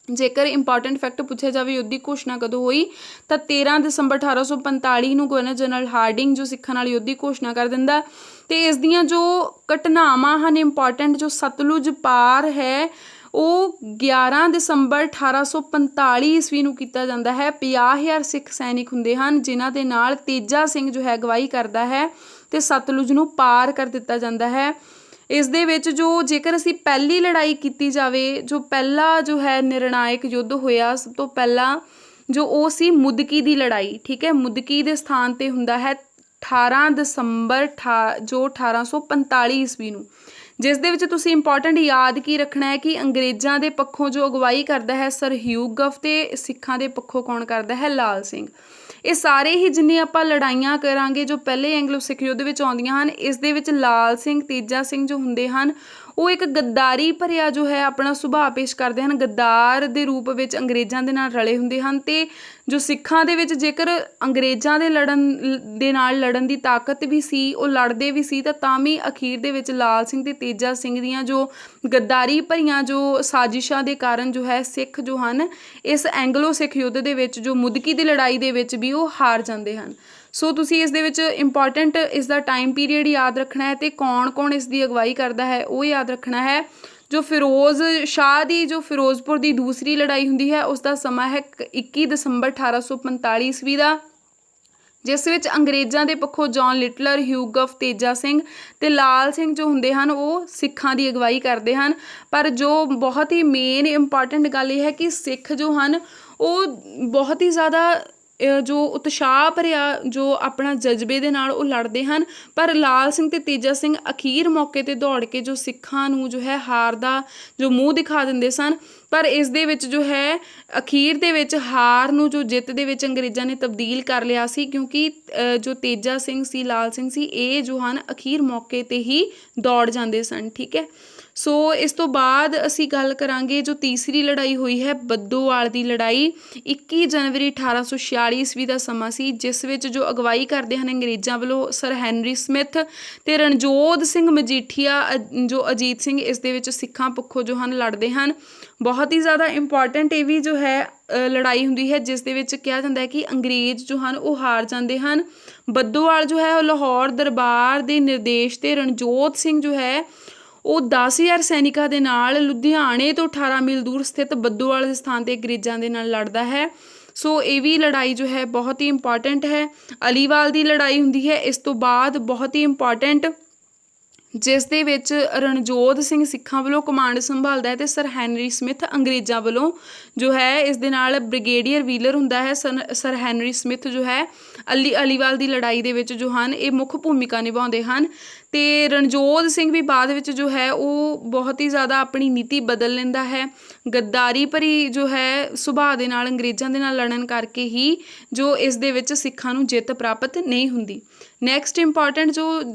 ਜੇਕਰ ਇੰਪੋਰਟੈਂਟ ਫੈਕਟ ਪੁੱਛਿਆ ਜਾਵੇ ਯੁੱਧ ਦੀ ਘੋਸ਼ਣਾ ਕਦੋਂ ਹੋਈ ਤਾਂ 13 ਦਸੰਬਰ 1845 ਨੂੰ ਗਵਰਨਰ ਜਨਰਲ ਹਾਰਡਿੰਗ ਜੋ ਸਿੱਖਾਂ ਨਾਲ ਯੁੱਧ ਦੀ ਘੋਸ਼ਣਾ ਕਰ ਦਿੰਦਾ। ਤੇ ਇਸ ਦੀਆਂ ਜੋ ਘਟਨਾਵਾਂ ਹਨ ਇੰਪੋਰਟੈਂਟ, ਜੋ ਸਤਲੁਜ ਪਾਰ ਹੈ ਉਹ 11 ਦਸੰਬਰ 1845 ਈਸਵੀ ਨੂੰ ਕੀਤਾ ਜਾਂਦਾ ਹੈ। 50,000 ਸਿੱਖ ਸੈਨਿਕ ਹੁੰਦੇ ਹਨ ਜਿਨ੍ਹਾਂ ਦੇ ਨਾਲ ਤੇਜਾ ਸਿੰਘ ਜੋ ਹੈ ਅਗਵਾਈ ਕਰਦਾ ਹੈ, ਤੇ ਸਤਲੁਜ ਨੂੰ ਪਾਰ ਕਰ ਦਿੱਤਾ ਜਾਂਦਾ ਹੈ। ਇਸ ਦੇ ਵਿੱਚ ਜੋ ਜੇਕਰ ਅਸੀਂ ਪਹਿਲੀ ਲੜਾਈ ਕੀਤੀ ਜਾਵੇ, ਜੋ ਪਹਿਲਾ ਜੋ ਹੈ ਨਿਰਣਾਇਕ ਯੁੱਧ ਹੋਇਆ ਸਭ ਤੋਂ ਪਹਿਲਾਂ ਜੋ ਉਹ ਸੀ ਮੁਦਕੀ ਦੀ ਲੜਾਈ, ਠੀਕ ਹੈ। ਮੁਦਕੀ ਦੇ ਸਥਾਨ 'ਤੇ ਹੁੰਦਾ ਹੈ 18 ਦਸੰਬਰ ਜੋ 1845 ਈਸਵੀ ਨੂੰ, ਜਿਸ ਦੇ ਵਿੱਚ ਤੁਸੀਂ ਇੰਪੋਰਟੈਂਟ ਯਾਦ ਕੀ ਰੱਖਣਾ ਹੈ ਕਿ ਅੰਗਰੇਜ਼ਾਂ ਦੇ ਪੱਖੋਂ ਜੋ ਅਗਵਾਈ ਕਰਦਾ ਹੈ ਸਰ ਹਿਊ ਗਫ, ਤੇ ਸਿੱਖਾਂ ਦੇ ਪੱਖੋਂ ਕੌਣ ਕਰਦਾ ਹੈ, ਲਾਲ ਸਿੰਘ। ਇਹ ਸਾਰੇ ਹੀ ਜਿੰਨੇ ਆਪਾਂ ਲੜਾਈਆਂ ਕਰਾਂਗੇ ਜੋ ਪਹਿਲੇ ਐਂਗਲੋ ਸਿੱਖ ਯੁੱਧ ਵਿੱਚ ਆਉਂਦੀਆਂ ਹਨ, ਇਸ ਦੇ ਵਿੱਚ ਲਾਲ ਸਿੰਘ ਤੇਜਾ ਸਿੰਘ ਜੋ ਹੁੰਦੇ ਹਨ ਉਹ ਇੱਕ ਗੱਦਾਰੀ ਭਰਿਆ ਜੋ ਹੈ ਆਪਣਾ ਸੁਭਾਅ ਪੇਸ਼ ਕਰਦੇ ਹਨ, ਗੱਦਾਰ ਦੇ ਰੂਪ ਵਿੱਚ ਅੰਗਰੇਜ਼ਾਂ ਦੇ ਨਾਲ ਰਲੇ ਹੁੰਦੇ ਹਨ। ਤੇ ਜੋ ਸਿੱਖਾਂ ਦੇ ਵਿੱਚ ਜੇਕਰ ਅੰਗਰੇਜ਼ਾਂ ਦੇ ਨਾਲ ਲੜਨ ਦੀ ਤਾਕਤ ਵੀ ਸੀ, ਉਹ ਲੜਦੇ ਵੀ ਸੀ, ਤਾਂ ਵੀ ਅਖੀਰ ਦੇ ਵਿੱਚ ਲਾਲ ਸਿੰਘ ਤੇ ਤੇਜਾ ਸਿੰਘ ਦੀਆਂ ਜੋ ਗੱਦਾਰੀ ਭਰੀਆਂ ਜੋ ਸਾਜ਼ਿਸ਼ਾਂ ਦੇ ਕਾਰਨ ਜੋ ਹੈ ਸਿੱਖ ਜੋ ਹਨ ਇਸ ਐਂਗਲੋ ਸਿੱਖ ਯੁੱਧ ਦੇ ਵਿੱਚ ਜੋ ਮੁਦਕੀ ਦੀ ਲੜਾਈ ਦੇ ਵਿੱਚ ਵੀ ਉਹ ਹਾਰ ਜਾਂਦੇ ਹਨ। ਸੋ ਤੁਸੀਂ ਇਸ ਦੇ ਵਿੱਚ ਇੰਪੋਰਟੈਂਟ ਇਸ ਦਾ ਟਾਈਮ ਪੀਰੀਅਡ ਯਾਦ ਰੱਖਣਾ ਹੈ, ਤੇ ਕੌਣ ਕੌਣ ਇਸ ਦੀ ਅਗਵਾਈ ਕਰਦਾ ਹੈ ਉਹ ਯਾਦ ਰੱਖਣਾ ਹੈ। ਜੋ ਫਿਰੋਜ਼ ਸ਼ਾਹ ਦੀ ਜੋ ਫਿਰੋਜ਼ਪੁਰ ਦੀ ਦੂਸਰੀ ਲੜਾਈ ਹੁੰਦੀ ਹੈ ਉਸ ਦਾ ਸਮਾਂ ਹੈ 21 ਦਸੰਬਰ 1845 ਈਸਵੀ ਦਾ, ਜਿਸ ਵਿੱਚ ਅੰਗਰੇਜ਼ਾਂ ਦੇ ਪੱਖੋਂ ਜੌਨ ਲਿਟਲਰ, ਹਿਊ ਗਫ, ਤੇਜਾ ਸਿੰਘ ਤੇ ਲਾਲ ਸਿੰਘ ਜੋ ਹੁੰਦੇ ਹਨ ਉਹ ਸਿੱਖਾਂ ਦੀ ਅਗਵਾਈ ਕਰਦੇ ਹਨ। ਪਰ ਜੋ ਬਹੁਤ ਹੀ ਮੇਨ ਇੰਪੋਰਟੈਂਟ ਗੱਲ ਇਹ ਹੈ ਕਿ ਸਿੱਖ ਜੋ ਹਨ ਉਹ ਬਹੁਤ ਹੀ ਜ਼ਿਆਦਾ ਜੋ ਉਤਸ਼ਾਹ ਭਰਿਆ ਜੋ ਆਪਣਾ ਜਜ਼ਬੇ ਦੇ ਨਾਲ ਉਹ ਲੜਦੇ ਹਨ, ਪਰ ਲਾਲ ਸਿੰਘ ਤੇ ਤੇਜਾ ਸਿੰਘ ਅਖੀਰ ਮੌਕੇ 'ਤੇ ਦੌੜ ਕੇ ਜੋ ਸਿੱਖਾਂ ਨੂੰ ਜੋ ਹੈ ਹਾਰ ਦਾ ਜੋ ਮੂੰਹ ਦਿਖਾ ਦਿੰਦੇ ਸਨ। ਪਰ ਇਸ ਦੇ ਵਿੱਚ ਜੋ ਹੈ ਅਖੀਰ ਦੇ ਵਿੱਚ ਹਾਰ ਨੂੰ ਜੋ ਜਿੱਤ ਦੇ ਵਿੱਚ ਅੰਗਰੇਜ਼ਾਂ ਨੇ ਤਬਦੀਲ ਕਰ ਲਿਆ ਸੀ, ਕਿਉਂਕਿ ਜੋ ਤੇਜਾ ਸਿੰਘ ਸੀ, ਲਾਲ ਸਿੰਘ ਸੀ, ਇਹ ਜੋ ਹਨ ਅਖੀਰ ਮੌਕੇ 'ਤੇ ਹੀ ਦੌੜ ਜਾਂਦੇ ਸਨ, ਠੀਕ ਹੈ। ਸੋ ਇਸ ਤੋਂ ਬਾਅਦ ਅਸੀਂ ਗੱਲ ਕਰਾਂਗੇ ਜੋ ਤੀਸਰੀ ਲੜਾਈ ਹੋਈ ਹੈ ਬੱਦੋਵਾਲ ਦੀ ਲੜਾਈ। 21 ਜਨਵਰੀ 1846 ਈਸਵੀ ਦਾ ਸਮਾਂ ਸੀ, ਜਿਸ ਵਿੱਚ ਜੋ ਅਗਵਾਈ ਕਰਦੇ ਹਨ ਅੰਗਰੇਜ਼ਾਂ ਵੱਲੋਂ ਸਰ ਹੈਨਰੀ ਸਮਿਥ ਤੇ ਰਣਜੋਧ ਸਿੰਘ ਮਜੀਠੀਆ ਜੋ ਅਜੀਤ ਸਿੰਘ ਇਸ ਦੇ ਵਿੱਚ ਸਿੱਖਾਂ ਪੱਖੋਂ ਜੋ ਹਨ ਲੜਦੇ ਹਨ। ਬਹੁਤ ਹੀ ਜ਼ਿਆਦਾ ਇੰਪੋਰਟੈਂਟ ਇਹ ਵੀ ਜੋ ਹੈ ਲੜਾਈ ਹੁੰਦੀ ਹੈ, ਜਿਸ ਦੇ ਵਿੱਚ ਕਿਹਾ ਜਾਂਦਾ ਹੈ ਕਿ ਅੰਗਰੇਜ਼ ਜੋ ਹਨ ਉਹ ਹਾਰ ਜਾਂਦੇ ਹਨ। ਬੱਦੋਵਾਲ ਜੋ ਹੈ ਉਹ ਲਾਹੌਰ ਦਰਬਾਰ ਦੇ ਨਿਰਦੇਸ਼ ਤੇ ਰਣਜੋਧ ਸਿੰਘ ਜੋ ਹੈ ਉਹ 10,000 ਸੈਨਿਕਾਂ ਦੇ ਨਾਲ ਲੁਧਿਆਣੇ ਤੋਂ 18 ਮੀਲ ਦੂਰ ਸਥਿਤ ਬੱਦੋਵਾਲ ਦੇ ਸਥਾਨ 'ਤੇ ਅੰਗਰੇਜ਼ਾਂ ਦੇ ਨਾਲ ਲੜਦਾ ਹੈ। ਸੋ ਇਹ ਵੀ ਲੜਾਈ ਜੋ ਹੈ ਬਹੁਤ ਹੀ ਇੰਪੋਰਟੈਂਟ ਹੈ। ਅਲੀਵਾਲ ਦੀ ਲੜਾਈ ਹੁੰਦੀ ਹੈ ਇਸ ਤੋਂ ਬਾਅਦ, ਬਹੁਤ ਹੀ ਇੰਪੋਰਟੈਂਟ, ਜਿਸ ਦੇ ਵਿੱਚ ਰਣਜੋਧ ਸਿੰਘ ਸਿੱਖਾਂ ਵੱਲੋਂ ਕਮਾਂਡ ਸੰਭਾਲਦਾ ਹੈ ਤੇ ਸਰ ਹੈਨਰੀ ਸਮਿਥ ਅੰਗਰੇਜ਼ਾਂ ਵੱਲੋਂ ਜੋ ਹੈ ਇਸ ਦੇ ਨਾਲ ਬ੍ਰਿਗੇਡੀਅਰ ਵੀਲਰ ਹੁੰਦਾ ਹੈ। ਸਰ ਹੈਨਰੀ ਸਮਿਥ ਜੋ ਹੈ ਅਲੀਵਾਲ ਦੀ ਲੜਾਈ ਦੇ ਵਿੱਚ ਜੋ ਹਨ ਇਹ ਮੁੱਖ ਭੂਮਿਕਾ ਨਿਭਾਉਂਦੇ ਹਨ। ਤੇ ਰਣਜੋਧ ਸਿੰਘ ਵੀ ਬਾਅਦ ਵਿੱਚ ਜੋ ਹੈ ਉਹ ਬਹੁਤ ਹੀ ਜ਼ਿਆਦਾ ਆਪਣੀ ਨੀਤੀ ਬਦਲ ਲੈਂਦਾ ਹੈ। ਗੱਦਾਰੀ ਭਰੀ ਜੋ ਹੈ ਸੁਭਾਅ ਦੇ ਨਾਲ ਅੰਗਰੇਜ਼ਾਂ ਦੇ ਨਾਲ ਲੜਨ ਕਰਕੇ ਹੀ ਜੋ ਇਸ ਦੇ ਵਿੱਚ ਸਿੱਖਾਂ ਨੂੰ ਜਿੱਤ ਪ੍ਰਾਪਤ ਨਹੀਂ ਹੁੰਦੀ। ਨੈਕਸਟ ਇੰਪੋਰਟੈਂਟ ਜੋ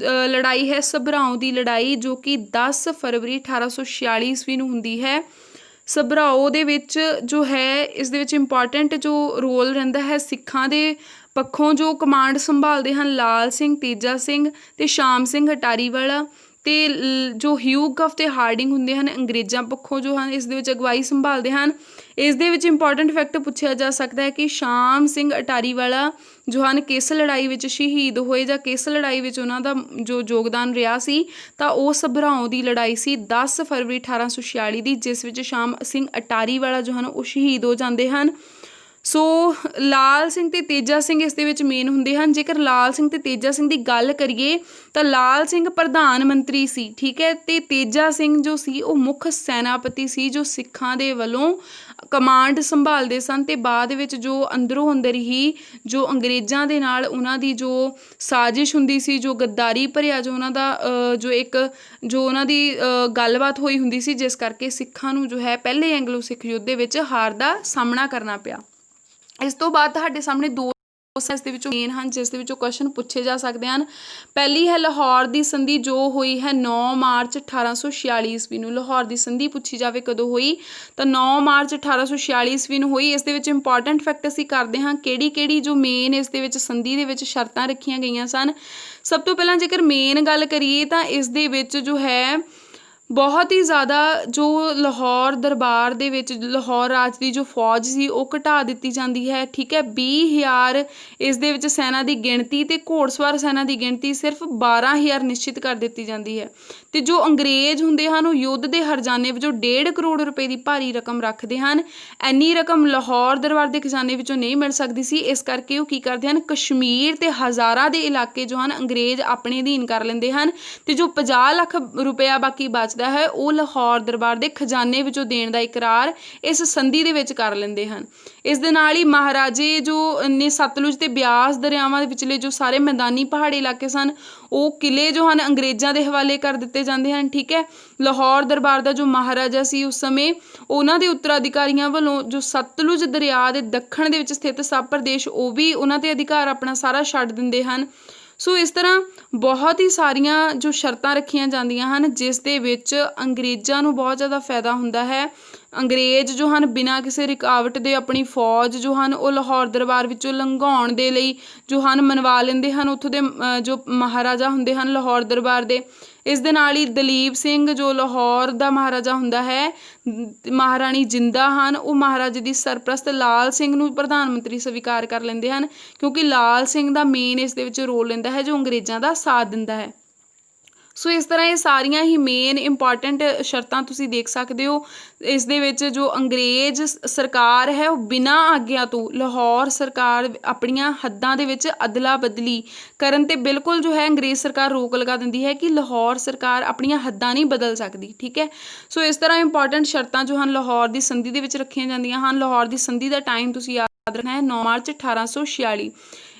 ਲੜਾਈ ਹੈ ਸਭਰਾਓ ਦੀ ਲੜਾਈ, ਜੋ ਕਿ 10 ਫਰਵਰੀ 1846 ਈਸਵੀ ਨੂੰ ਹੁੰਦੀ ਹੈ। ਸਭਰਾਓ ਦੇ ਵਿੱਚ ਜੋ ਹੈ ਇਸ ਦੇ ਵਿੱਚ ਇੰਪੋਰਟੈਂਟ ਜੋ ਰੋਲ ਰਹਿੰਦਾ ਹੈ ਸਿੱਖਾਂ ਦੇ ਪੱਖੋਂ ਜੋ ਕਮਾਂਡ ਸੰਭਾਲਦੇ ਹਨ ਲਾਲ ਸਿੰਘ, ਤੇਜਾ ਸਿੰਘ ਤੇ ਸ਼ਾਮ ਸਿੰਘ ਅਟਾਰੀ ਵਾਲਾ, ਤੇ ਜੋ ਹਿਊਗਫ ਤੇ ਹਾਰਡਿੰਗ ਹੁੰਦੇ ਹਨ ਅੰਗਰੇਜ਼ਾਂ ਪੱਖੋਂ ਜੋ ਹਨ ਇਸ ਦੇ ਵਿੱਚ ਅਗਵਾਈ ਸੰਭਾਲਦੇ ਹਨ। ਇਸ ਦੇ ਵਿੱਚ ਇੰਪੋਰਟੈਂਟ ਫੈਕਟ ਪੁੱਛਿਆ ਜਾ ਸਕਦਾ ਹੈ ਕਿ ਸ਼ਾਮ ਸਿੰਘ ਅਟਾਰੀ ਵਾਲਾ ਜੋ ਹਨ ਕਿਸ ਲੜਾਈ ਵਿੱਚ ਸ਼ਹੀਦ ਹੋਏ ਜਾਂ ਕਿਸ ਲੜਾਈ ਵਿੱਚ ਉਹਨਾਂ ਦਾ ਜੋ ਯੋਗਦਾਨ ਰਿਹਾ ਸੀ, ਤਾਂ ਉਹ ਸਭਰਾਓ ਦੀ ਲੜਾਈ ਸੀ 10 ਫਰਵਰੀ 1846 ਦੀ, ਜਿਸ ਵਿੱਚ ਸ਼ਾਮ ਸਿੰਘ ਅਟਾਰੀ ਵਾਲਾ ਜੋ ਹਨ ਉਹ ਸ਼ਹੀਦ ਹੋ ਜਾਂਦੇ ਹਨ। ਸੋ ਲਾਲ ਸਿੰਘ ਤੇ ਤੇਜਾ ਸਿੰਘ ਇਸ ਦੇ ਵਿੱਚ ਮੇਨ ਹੁੰਦੇ ਹਨ। ਜੇਕਰ ਲਾਲ ਸਿੰਘ ਤੇ ਤੇਜਾ ਸਿੰਘ ਦੀ ਗੱਲ ਕਰੀਏ ਤਾਂ ਲਾਲ ਸਿੰਘ ਪ੍ਰਧਾਨ ਮੰਤਰੀ ਸੀ, ਠੀਕ ਹੈ, ਤੇ ਤੇਜਾ ਸਿੰਘ ਜੋ ਸੀ ਉਹ ਮੁੱਖ ਸੈਨਾਪਤੀ ਸੀ ਜੋ ਸਿੱਖਾਂ ਦੇ ਵੱਲੋਂ ਕਮਾਂਡ ਸੰਭਾਲਦੇ ਸਨ। ਤੇ ਬਾਅਦ ਵਿੱਚ ਜੋ ਅੰਦਰੋਂ ਅੰਦਰ ਹੀ ਜੋ ਅੰਗਰੇਜ਼ਾਂ ਦੇ ਨਾਲ ਉਹਨਾਂ ਦੀ ਜੋ ਸਾਜ਼ਿਸ਼ ਹੁੰਦੀ ਸੀ, ਜੋ ਗੱਦਾਰੀ ਭਰਿਆ ਜੋ ਉਹਨਾਂ ਦਾ ਜੋ ਉਹਨਾਂ ਦੀ ਗੱਲਬਾਤ ਹੋਈ ਹੁੰਦੀ ਸੀ, ਜਿਸ ਕਰਕੇ ਸਿੱਖਾਂ ਨੂੰ ਜੋ ਹੈ ਪਹਿਲੇ ਐਂਗਲੋ ਸਿੱਖ ਯੁੱਧ ਦੇ ਵਿੱਚ ਹਾਰ ਦਾ ਸਾਹਮਣਾ ਕਰਨਾ ਪਿਆ। ਇਸ ਤੋਂ ਬਾਅਦ ਤੁਹਾਡੇ ਸਾਹਮਣੇ ਦੋ ਇਸ ਦੇ ਵਿੱਚੋਂ ਮੇਨ ਹਨ ਜਿਸ ਦੇ ਵਿੱਚੋਂ ਕੁਐਸਚਨ ਪੁੱਛੇ ਜਾ ਸਕਦੇ ਹਨ। ਪਹਿਲੀ ਹੈ ਲਾਹੌਰ ਦੀ ਸੰਧੀ ਜੋ ਹੋਈ ਹੈ 9 ਮਾਰਚ 1846 ਈਸਵੀ ਨੂੰ। ਲਾਹੌਰ ਦੀ ਸੰਧੀ ਪੁੱਛੀ ਜਾਵੇ ਕਦੋਂ ਹੋਈ ਤਾਂ 9 ਮਾਰਚ 1846 ਈਸਵੀ ਨੂੰ ਹੋਈ। ਇਸ ਦੇ ਵਿੱਚ ਇੰਪੋਰਟੈਂਟ ਫੈਕਟ ਅਸੀਂ ਕਰਦੇ ਹਾਂ ਕਿਹੜੀ ਜੋ ਮੇਨ ਇਸ ਦੇ ਵਿੱਚ ਸੰਧੀ ਦੇ ਵਿੱਚ ਸ਼ਰਤਾਂ ਰੱਖੀਆਂ ਗਈਆਂ ਸਨ। ਸਭ ਤੋਂ ਪਹਿਲਾਂ ਜੇਕਰ ਮੇਨ ਗੱਲ ਕਰੀਏ ਤਾਂ ਇਸ ਦੇ ਵਿੱਚ ਜੋ ਹੈ ਬਹੁਤ ਹੀ ਜ਼ਿਆਦਾ ਜੋ ਲਾਹੌਰ ਦਰਬਾਰ ਦੇ ਵਿੱਚ ਲਾਹੌਰ ਰਾਜ ਦੀ ਜੋ ਫੌਜ ਸੀ ਉਹ ਘਟਾ ਦਿੱਤੀ ਜਾਂਦੀ ਹੈ, ਠੀਕ ਹੈ। 20,000 ਇਸ ਦੇ ਵਿੱਚ ਸੈਨਾ ਦੀ ਗਿਣਤੀ ਤੇ ਘੋੜਸਵਾਰ ਸੈਨਾ ਦੀ ਗਿਣਤੀ ਸਿਰਫ 12,000 ਨਿਸ਼ਚਿਤ ਕਰ ਦਿੱਤੀ ਜਾਂਦੀ ਹੈ। ਤੇ ਜੋ ਅੰਗਰੇਜ਼ ਹੁੰਦੇ ਹਨ ਉਹ ਯੁੱਧ ਦੇ ਹਰਜਾਨੇ ਵਿੱਚੋਂ 1.5 ਕਰੋੜ ਰੁਪਏ ਦੀ ਭਾਰੀ ਰਕਮ ਰੱਖਦੇ ਹਨ। ਇੰਨੀ ਰਕਮ ਲਾਹੌਰ ਦਰਬਾਰ ਦੇ ਖਜ਼ਾਨੇ ਵਿੱਚੋਂ ਨਹੀਂ ਮਿਲ ਸਕਦੀ ਸੀ, ਇਸ ਕਰਕੇ ਉਹ ਕੀ ਕਰਦੇ ਹਨ, ਕਸ਼ਮੀਰ ਤੇ ਹਜ਼ਾਰਾਂ ਦੇ ਇਲਾਕੇ ਜੋ ਹਨ ਅੰਗਰੇਜ਼ ਆਪਣੇ ਅਧੀਨ ਕਰ ਲੈਂਦੇ ਹਨ ਤੇ ਜੋ 50 ਲੱਖ ਰੁਪਇਆ ਬਾਕੀ ਬਚਦਾ ਹੈ ਉਹ ਲਾਹੌਰ ਦਰਬਾਰ ਦੇ ਖਜ਼ਾਨੇ ਵਿੱਚੋਂ ਦੇਣ ਦਾ ਇਕਰਾਰ ਇਸ ਸੰਧੀ ਦੇ ਵਿੱਚ ਕਰ ਲੈਂਦੇ ਹਨ। ਇਸ ਦੇ ਨਾਲ ਹੀ ਮਹਾਰਾਜੇ ਜੋ ਨੇ ਸਤਲੁਜ ਤੇ ਬਿਆਸ ਦਰਿਆਵਾਂ ਦੇ ਵਿਚਲੇ ਜੋ ਸਾਰੇ ਮੈਦਾਨੀ ਪਹਾੜੀ ਇਲਾਕੇ ਸਨ ਉਹ ਕਿਲੇ ਜੋ ਹਨ ਅੰਗਰੇਜ਼ਾਂ ਦੇ ਹਵਾਲੇ ਕਰ ਦਿੱਤੇ ਜਾਂਦੇ ਹਨ, ਠੀਕ ਹੈ। ਲਾਹੌਰ ਦਰਬਾਰ ਦਾ ਜੋ ਮਹਾਰਾਜਾ ਸੀ ਉਸ ਸਮੇਂ ਉਹਨਾਂ ਦੇ ਉੱਤਰਾਧਿਕਾਰੀਆਂ ਵੱਲੋਂ ਜੋ ਸਤਲੁਜ ਦਰਿਆ ਦੇ ਦੱਖਣ ਦੇ ਵਿੱਚ ਸਥਿਤ ਸਭ ਪ੍ਰਦੇਸ਼ ਉਹ ਵੀ ਉਹਨਾਂ ਤੇ ਅਧਿਕਾਰ ਆਪਣਾ ਸਾਰਾ ਛੱਡ ਦਿੰਦੇ ਹਨ। ਸੋ ਇਸ ਤਰ੍ਹਾਂ ਬਹੁਤ ਹੀ ਸਾਰੀਆਂ ਜੋ ਸ਼ਰਤਾਂ ਰੱਖੀਆਂ ਜਾਂਦੀਆਂ ਹਨ ਜਿਸ ਦੇ ਵਿੱਚ ਅੰਗਰੇਜ਼ਾਂ ਨੂੰ ਬਹੁਤ ਜ਼ਿਆਦਾ ਫਾਇਦਾ ਹੁੰਦਾ ਹੈ। ਅੰਗਰੇਜ਼ ਜੋ ਹਨ ਬਿਨਾਂ ਕਿਸੇ ਰੁਕਾਵਟ ਦੇ ਆਪਣੀ ਫੌਜ ਜੋ ਹਨ ਉਹ ਲਾਹੌਰ ਦਰਬਾਰ ਵਿੱਚੋਂ ਲੰਘਾਉਣ ਦੇ ਲਈ ਜੋ ਹਨ ਮਨਵਾ ਲੈਂਦੇ ਹਨ ਉੱਥੋਂ ਦੇ ਜੋ ਮਹਾਰਾਜਾ ਹੁੰਦੇ ਹਨ ਲਾਹੌਰ ਦਰਬਾਰ ਦੇ। ਇਸ ਦੇ ਨਾਲ ਹੀ ਦਲੀਪ ਸਿੰਘ ਜੋ ਲਾਹੌਰ ਦਾ ਮਹਾਰਾਜਾ ਹੁੰਦਾ ਹੈ, ਮਹਾਰਾਣੀ ਜਿੰਦਾ ਹਨ ਉਹ ਮਹਾਰਾਜੇ ਦੀ ਸਰਪ੍ਰਸਤ ਲਾਲ ਸਿੰਘ ਨੂੰ ਪ੍ਰਧਾਨ ਮੰਤਰੀ ਸਵੀਕਾਰ ਕਰ ਲੈਂਦੇ ਹਨ, ਕਿਉਂਕਿ ਲਾਲ ਸਿੰਘ ਦਾ ਮੇਨ ਇਸ ਦੇ ਵਿੱਚ ਰੋਲ ਲੈਂਦਾ ਹੈ ਜੋ ਅੰਗਰੇਜ਼ਾਂ ਦਾ ਸਾਥ ਦਿੰਦਾ ਹੈ। ਸੋ ਇਸ ਤਰ੍ਹਾਂ ਇਹ ਸਾਰੀਆਂ ਹੀ ਮੇਨ ਇੰਪੋਰਟੈਂਟ ਸ਼ਰਤਾਂ ਤੁਸੀਂ ਦੇਖ ਸਕਦੇ ਹੋ। ਇਸ ਦੇ ਵਿੱਚ ਜੋ ਅੰਗਰੇਜ਼ ਸਰਕਾਰ ਹੈ ਉਹ ਬਿਨਾਂ ਆਗਿਆ ਤੋਂ ਲਾਹੌਰ ਸਰਕਾਰ ਆਪਣੀਆਂ ਹੱਦਾਂ ਦੇ ਵਿੱਚ ਅਦਲਾ ਬਦਲੀ ਕਰਨ ਤੇ ਬਿਲਕੁਲ ਜੋ ਹੈ ਅੰਗਰੇਜ਼ ਸਰਕਾਰ ਰੋਕ ਲਗਾ ਦਿੰਦੀ ਹੈ ਕਿ ਲਾਹੌਰ ਸਰਕਾਰ ਆਪਣੀਆਂ ਹੱਦਾਂ ਨਹੀਂ ਬਦਲ ਸਕਦੀ, ਠੀਕ ਹੈ। ਸੋ ਇਸ ਤਰ੍ਹਾਂ ਇੰਪੋਰਟੈਂਟ ਸ਼ਰਤਾਂ ਜੋ ਹਨ ਲਾਹੌਰ ਦੀ ਸੰਧੀ ਦੇ ਵਿੱਚ ਰੱਖੀਆਂ ਜਾਂਦੀਆਂ ਹਨ। ਲਾਹੌਰ ਦੀ ਸੰਧੀ ਦਾ ਟਾਈਮ ਤੁਸੀਂ ਯਾਦ ਰੱਖਣਾ ਹੈ 9 ਮਾਰਚ 1846।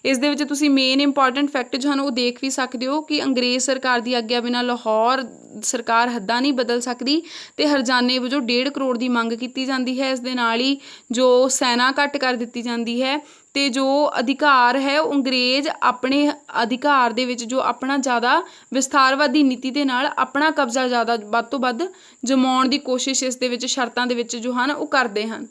ਇਸ ਦੇ ਵਿੱਚ ਤੁਸੀਂ ਮੇਨ ਇੰਪੋਰਟੈਂਟ ਫੈਕਟ ਜੋ ਹਨ ਉਹ ਦੇਖ ਵੀ ਸਕਦੇ ਹੋ ਕਿ ਅੰਗਰੇਜ਼ ਸਰਕਾਰ ਦੀ ਆਗਿਆ ਬਿਨਾਂ ਲਾਹੌਰ ਸਰਕਾਰ ਹੱਦਾਂ ਨਹੀਂ ਬਦਲ ਸਕਦੀ ਅਤੇ ਹਰਜਾਨੇ ਵਜੋਂ 1.5 ਕਰੋੜ ਦੀ ਮੰਗ ਕੀਤੀ ਜਾਂਦੀ ਹੈ। ਇਸ ਦੇ ਨਾਲ ਹੀ ਜੋ ਸੈਨਾ ਘੱਟ ਕਰ ਦਿੱਤੀ ਜਾਂਦੀ ਹੈ ਅਤੇ ਜੋ ਅਧਿਕਾਰ ਹੈ ਉਹ ਅੰਗਰੇਜ਼ ਆਪਣੇ ਅਧਿਕਾਰ ਦੇ ਵਿੱਚ ਜੋ ਆਪਣਾ ਜ਼ਿਆਦਾ ਵਿਸਥਾਰਵਾਦੀ ਨੀਤੀ ਦੇ ਨਾਲ ਆਪਣਾ ਕਬਜ਼ਾ ਜ਼ਿਆਦਾ ਵੱਧ ਤੋਂ ਵੱਧ ਜਮਾਉਣ ਦੀ ਕੋਸ਼ਿਸ਼ ਇਸ ਦੇ ਵਿੱਚ ਸ਼ਰਤਾਂ ਦੇ ਵਿੱਚ ਜੋ ਹਨ ਉਹ ਕਰਦੇ ਹਨ।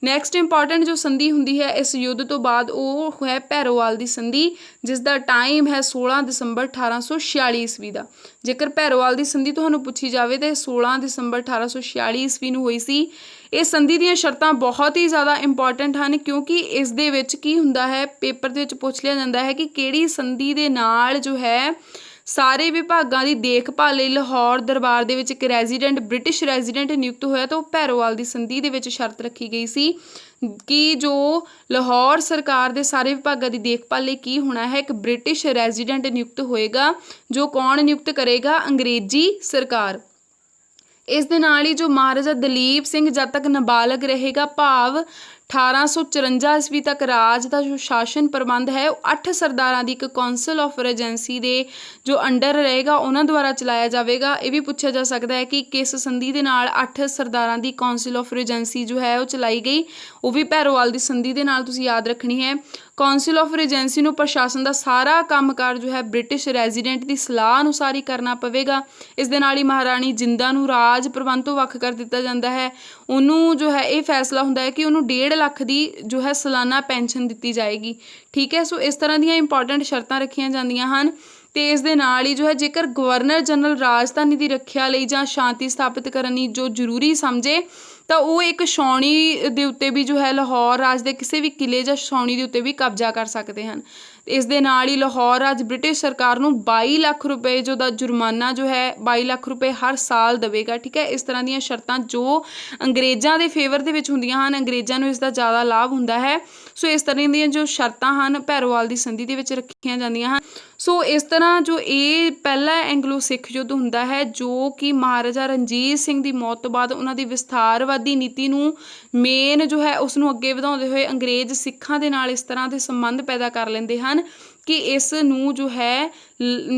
ਨੈਕਸਟ ਇੰਪੋਰਟੈਂਟ ਜੋ ਸੰਧੀ ਹੁੰਦੀ ਹੈ ਇਸ ਯੁੱਧ ਤੋਂ ਬਾਅਦ ਉਹ ਹੈ ਭੈਰੋਵਾਲ ਦੀ ਸੰਧੀ, ਜਿਸ ਦਾ ਟਾਈਮ ਹੈ 16 ਦਸੰਬਰ 1846 ਈਸਵੀ ਦਾ। ਜੇਕਰ ਭੈਰੋਵਾਲ ਦੀ ਸੰਧੀ ਤੁਹਾਨੂੰ ਪੁੱਛੀ ਜਾਵੇ ਤਾਂ 16 ਦਸੰਬਰ 1846 ਈਸਵੀ ਨੂੰ ਹੋਈ ਸੀ। ਇਹ ਸੰਧੀ ਦੀਆਂ ਸ਼ਰਤਾਂ ਬਹੁਤ ਹੀ ਜ਼ਿਆਦਾ ਇੰਪੋਰਟੈਂਟ ਹਨ ਕਿਉਂਕਿ ਇਸ ਦੇ ਵਿੱਚ ਕੀ ਹੁੰਦਾ ਹੈ, ਪੇਪਰ ਦੇ ਵਿੱਚ ਪੁੱਛ ਲਿਆ ਜਾਂਦਾ ਹੈ ਕਿ ਕਿਹੜੀ ਸੰਧੀ ਦੇ ਨਾਲ ਜੋ ਹੈ ਸਾਰੇ ਵਿਭਾਗਾਂ ਦੀ ਦੇਖਭਾਲ ਲਈ ਲਾਹੌਰ ਦਰਬਾਰ ਦੇ ਵਿੱਚ ਇੱਕ ਬ੍ਰਿਟਿਸ਼ ਰੈਜ਼ੀਡੈਂਟ ਨਿਯੁਕਤ ਹੋਇਆ ਤਾਂ ਉਹ ਭੈਰੋਵਾਲ ਦੀ ਸੰਧੀ ਦੇ ਵਿੱਚ ਸ਼ਰਤ ਰੱਖੀ ਗਈ ਸੀ ਕਿ ਜੋ ਲਾਹੌਰ ਸਰਕਾਰ ਦੇ ਸਾਰੇ ਵਿਭਾਗਾਂ ਦੀ ਦੇਖਭਾਲ ਲਈ ਕੀ ਹੋਣਾ ਹੈ, ਇੱਕ ਬ੍ਰਿਟਿਸ਼ ਰੈਜ਼ੀਡੈਂਟ ਨਿਯੁਕਤ ਹੋਏਗਾ। ਜੋ ਕੌਣ ਨਿਯੁਕਤ ਕਰੇਗਾ? ਅੰਗਰੇਜ਼ੀ ਸਰਕਾਰ। ਇਸ ਦੇ ਨਾਲ ਹੀ ਜੋ ਮਹਾਰਾਜਾ ਦਲੀਪ ਸਿੰਘ ਜਦ ਤੱਕ ਨਾਬਾਲਗ ਰਹੇਗਾ, ਭਾਵ 1854 ਈਸਵੀ ਤੱਕ ਰਾਜ ਦਾ ਜੋ ਸ਼ਾਸਨ ਪ੍ਰਬੰਧ ਹੈ ਉਹ 8 ਸਰਦਾਰਾਂ ਦੀ ਇੱਕ ਕੌਂਸਲ ਆਫ ਰੈਜੈਂਸੀ ਦੇ ਜੋ ਅੰਡਰ ਰਹੇਗਾ ਉਹਨਾਂ ਦੁਆਰਾ ਚਲਾਇਆ ਜਾਵੇਗਾ। ਇਹ ਵੀ ਪੁੱਛਿਆ ਜਾ ਸਕਦਾ ਹੈ ਕਿ ਕਿਸ ਸੰਧੀ ਦੇ ਨਾਲ 8 ਸਰਦਾਰਾਂ ਦੀ ਕੌਂਸਲ ਆਫ ਰੈਜੈਂਸੀ ਜੋ ਹੈ ਉਹ ਚਲਾਈ ਗਈ, ਉਹ ਵੀ ਭੈਰੋਵਾਲ ਦੀ ਸੰਧੀ ਦੇ ਨਾਲ ਤੁਸੀਂ ਯਾਦ ਰੱਖਣੀ ਹੈ। ਕੌਂਸਲ ਆਫ ਰੈਜੈਂਸੀ ਨੂੰ ਪ੍ਰਸ਼ਾਸਨ ਦਾ ਸਾਰਾ ਕੰਮਕਾਰ ਜੋ ਹੈ ਬ੍ਰਿਟਿਸ਼ ਰੈਜ਼ੀਡੈਂਟ ਦੀ ਸਲਾਹ ਅਨੁਸਾਰ ਹੀ ਕਰਨਾ ਪਵੇਗਾ। ਇਸ ਦੇ ਨਾਲ ਹੀ ਮਹਾਰਾਣੀ ਜਿੰਦਾਂ ਨੂੰ ਰਾਜ ਪ੍ਰਬੰਧ ਤੋਂ ਵੱਖ ਕਰ ਦਿੱਤਾ ਜਾਂਦਾ ਹੈ। ਉਹਨੂੰ ਜੋ ਹੈ ਇਹ ਫੈਸਲਾ ਹੁੰਦਾ ਹੈ ਕਿ ਉਹਨੂੰ 1.5 ਲੱਖ ਦੀ ਜੋ ਹੈ ਸਾਲਾਨਾ ਪੈਨਸ਼ਨ ਦਿੱਤੀ ਜਾਏਗੀ। ਠੀਕ ਹੈ, ਸੋ ਇਸ ਤਰ੍ਹਾਂ ਦੀਆਂ ਇੰਪੋਰਟੈਂਟ ਸ਼ਰਤਾਂ ਰੱਖੀਆਂ ਜਾਂਦੀਆਂ ਹਨ। ਅਤੇ ਇਸ ਦੇ ਨਾਲ ਹੀ ਜੋ ਹੈ ਜੇਕਰ ਗਵਰਨਰ ਜਨਰਲ ਰਾਜਧਾਨੀ ਦੀ ਰੱਖਿਆ ਲਈ ਜਾਂ ਸ਼ਾਂਤੀ ਸਥਾਪਿਤ ਕਰਨ ਲਈ ਜੋ ਜ਼ਰੂਰੀ ਸਮਝੇ ਤਾਂ ਉਹ ਇੱਕ ਛਾਉਣੀ ਦੇ ਉੱਤੇ ਵੀ ਜੋ ਹੈ ਲਾਹੌਰ ਰਾਜ ਦੇ ਕਿਸੇ ਵੀ ਕਿਲ੍ਹੇ ਜਾਂ ਛਾਉਣੀ ਦੇ ਉੱਤੇ ਵੀ ਕਬਜ਼ਾ ਕਰ ਸਕਦੇ ਹਨ। ਇਸ ਦੇ ਨਾਲ ਹੀ ਲਾਹੌਰ ਰਾਜ ਬ੍ਰਿਟਿਸ਼ ਸਰਕਾਰ ਨੂੰ 22 ਲੱਖ ਰੁਪਏ ਜੋ ਦਾ ਜੁਰਮਾਨਾ ਜੋ ਹੈ 22 ਲੱਖ ਰੁਪਏ ਹਰ ਸਾਲ ਦੇਵੇਗਾ। ਠੀਕ ਹੈ, ਇਸ ਤਰ੍ਹਾਂ ਦੀਆਂ ਸ਼ਰਤਾਂ ਜੋ ਅੰਗਰੇਜ਼ਾਂ ਦੇ ਫੇਵਰ ਦੇ ਵਿੱਚ ਹੁੰਦੀਆਂ ਹਨ, ਅੰਗਰੇਜ਼ਾਂ ਨੂੰ ਇਸ ਦਾ ਜ਼ਿਆਦਾ ਲਾਭ ਹੁੰਦਾ ਹੈ। ਸੋ ਇਸ ਤਰ੍ਹਾਂ ਦੀਆਂ ਜੋ ਸ਼ਰਤਾਂ ਹਨ ਭੈਰੋਵਾਲ ਦੀ ਸੰਧੀ ਦੇ ਵਿੱਚ ਰੱਖੀਆਂ ਜਾਂਦੀਆਂ ਹਨ। ਸੋ ਇਸ ਤਰ੍ਹਾਂ ਜੋ ਇਹ ਪਹਿਲਾ ਐਂਗਲੋ ਸਿੱਖ ਯੁੱਧ ਹੁੰਦਾ ਹੈ ਜੋ ਕਿ ਮਹਾਰਾਜਾ ਰਣਜੀਤ ਸਿੰਘ ਦੀ ਮੌਤ ਤੋਂ ਬਾਅਦ ਉਹਨਾਂ ਦੀ ਵਿਸਥਾਰਵਾਦੀ ਨੀਤੀ ਨੂੰ ਮੇਨ ਜੋ ਹੈ ਉਸ ਨੂੰ ਅੱਗੇ ਵਧਾਉਂਦੇ ਹੋਏ ਅੰਗਰੇਜ਼ ਸਿੱਖਾਂ ਦੇ ਨਾਲ ਇਸ ਤਰ੍ਹਾਂ ਦੇ ਸੰਬੰਧ ਪੈਦਾ ਕਰ ਲੈਂਦੇ ਹਨ ਕਿ ਇਸ ਨੂੰ ਜੋ ਹੈ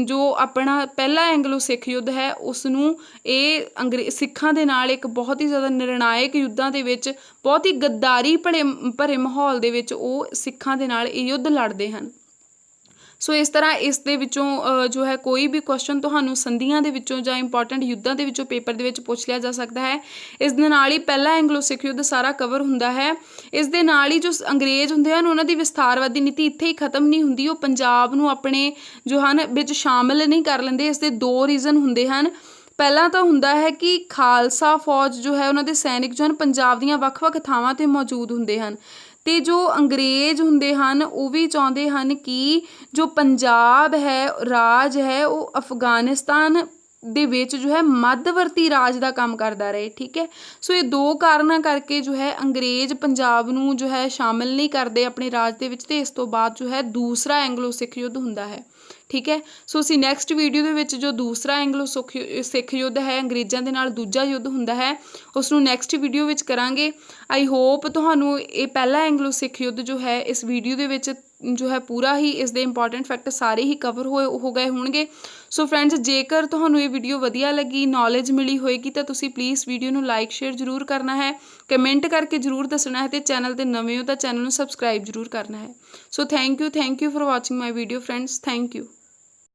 ਜੋ ਆਪਣਾ ਪਹਿਲਾ ਐਂਗਲੋ ਸਿੱਖ ਯੁੱਧ ਹੈ ਉਸ ਨੂੰ ਇਹ ਸਿੱਖਾਂ ਦੇ ਨਾਲ ਇੱਕ ਬਹੁਤ ਹੀ ਜ਼ਿਆਦਾ ਨਿਰਣਾਇਕ ਯੁੱਧਾਂ ਦੇ ਵਿੱਚ ਬਹੁਤ ਹੀ ਗੱਦਾਰੀ ਭਰੇ ਮਾਹੌਲ ਦੇ ਵਿੱਚ ਉਹ ਸਿੱਖਾਂ ਦੇ ਨਾਲ ਇਹ ਯੁੱਧ ਲੜਦੇ ਹਨ। ਸੋ ਇਸ ਤਰ੍ਹਾਂ ਇਸ ਦੇ ਵਿੱਚੋਂ ਜੋ ਹੈ ਕੋਈ ਵੀ ਕੁਐਸਚਨ ਤੁਹਾਨੂੰ ਸੰਧੀਆਂ ਦੇ ਵਿੱਚੋਂ ਜਾਂ ਇੰਪੋਰਟੈਂਟ ਯੁੱਧਾਂ ਦੇ ਵਿੱਚੋਂ ਪੇਪਰ ਦੇ ਵਿੱਚ ਪੁੱਛ ਲਿਆ ਜਾ ਸਕਦਾ ਹੈ। ਇਸ ਦੇ ਨਾਲ ਹੀ ਪਹਿਲਾ ਐਂਗਲੋ ਸਿੱਖ ਯੁੱਧ ਸਾਰਾ ਕਵਰ ਹੁੰਦਾ ਹੈ। ਇਸ ਦੇ ਨਾਲ ਹੀ ਜੋ ਅੰਗਰੇਜ਼ ਹੁੰਦੇ ਹਨ ਉਹਨਾਂ ਦੀ ਵਿਸਥਾਰਵਾਦੀ ਨੀਤੀ ਇੱਥੇ ਹੀ ਖਤਮ ਨਹੀਂ ਹੁੰਦੀ, ਉਹ ਪੰਜਾਬ ਨੂੰ ਆਪਣੇ ਜੋ ਹਨ ਵਿੱਚ ਸ਼ਾਮਿਲ ਨਹੀਂ ਕਰ ਲੈਂਦੇ। ਇਸ ਦੇ 2 ਰੀਜ਼ਨ ਹੁੰਦੇ ਹਨ। ਪਹਿਲਾਂ ਤਾਂ ਹੁੰਦਾ ਹੈ ਕਿ ਖਾਲਸਾ ਫੌਜ ਜੋ ਹੈ ਉਹਨਾਂ ਦੇ ਸੈਨਿਕ ਜੋ ਹਨ ਪੰਜਾਬ ਦੀਆਂ ਵੱਖ-ਵੱਖ ਥਾਵਾਂ 'ਤੇ ਮੌਜੂਦ ਹੁੰਦੇ ਹਨ ਅਤੇ ਜੋ ਅੰਗਰੇਜ਼ ਹੁੰਦੇ ਹਨ ਉਹ ਵੀ ਚਾਹੁੰਦੇ ਹਨ ਕਿ ਜੋ ਪੰਜਾਬ ਹੈ ਰਾਜ ਹੈ ਉਹ ਅਫਗਾਨਿਸਤਾਨ ਦੇ ਵਿੱਚ ਜੋ ਹੈ ਮੱਧਵਰਤੀ ਰਾਜ ਦਾ ਕੰਮ ਕਰਦਾ ਰਹੇ। ਠੀਕ ਹੈ, ਸੋ ਇਹ 2 ਕਾਰਨਾਂ ਕਰਕੇ ਜੋ ਹੈ ਅੰਗਰੇਜ਼ ਪੰਜਾਬ ਨੂੰ ਜੋ ਹੈ ਸ਼ਾਮਿਲ ਨਹੀਂ ਕਰਦੇ ਆਪਣੇ ਰਾਜ ਦੇ ਵਿੱਚ ਅਤੇ ਇਸ ਤੋਂ ਬਾਅਦ ਜੋ ਹੈ ਦੂਸਰਾ ਐਂਗਲੋ ਸਿੱਖ ਯੁੱਧ ਹੁੰਦਾ ਹੈ। ਠੀਕ ਹੈ, ਸੋ ਅਸੀਂ ਨੈਕਸਟ ਵੀਡੀਓ ਦੇ ਵਿੱਚ ਜੋ ਦੂਸਰਾ ਐਂਗਲੋ ਸਿੱਖ ਯੁੱਧ ਹੈ ਅੰਗਰੇਜ਼ਾਂ ਦੇ ਨਾਲ ਦੂਜਾ ਯੁੱਧ ਹੁੰਦਾ ਹੈ ਉਸ ਨੂੰ ਨੈਕਸਟ ਵੀਡੀਓ ਵਿੱਚ ਕਰਾਂਗੇ। ਆਈ ਹੋਪ ਤੁਹਾਨੂੰ ਇਹ ਪਹਿਲਾ ਐਂਗਲੋ ਸਿੱਖ ਯੁੱਧ ਜੋ ਹੈ ਇਸ ਵੀਡੀਓ ਦੇ ਵਿੱਚ ਜੋ ਹੈ ਪੂਰਾ ਹੀ ਇਸ ਦੇ ਇੰਪੋਰਟੈਂਟ ਫੈਕਟ ਸਾਰੇ ਹੀ ਕਵਰ ਹੋ ਗਏ ਹੋਣਗੇ। ਸੋ ਫਰੈਂਡਸ, ਜੇਕਰ ਤੁਹਾਨੂੰ ਇਹ ਵੀਡੀਓ ਵਧੀਆ ਲੱਗੀ, ਨੌਲੇਜ ਮਿਲੀ ਹੋਏਗੀ ਤਾਂ ਤੁਸੀਂ ਪਲੀਜ਼ ਵੀਡੀਓ ਨੂੰ ਲਾਈਕ ਸ਼ੇਅਰ ਜ਼ਰੂਰ ਕਰਨਾ ਹੈ, ਕਮੈਂਟ ਕਰਕੇ ਜ਼ਰੂਰ ਦੱਸਣਾ ਹੈ ਅਤੇ ਚੈਨਲ 'ਤੇ ਨਵੇਂ ਹੋ ਤਾਂ ਚੈਨਲ ਨੂੰ ਸਬਸਕ੍ਰਾਈਬ ਜ਼ਰੂਰ ਕਰਨਾ ਹੈ। So thank you for watching my video friends, thank you.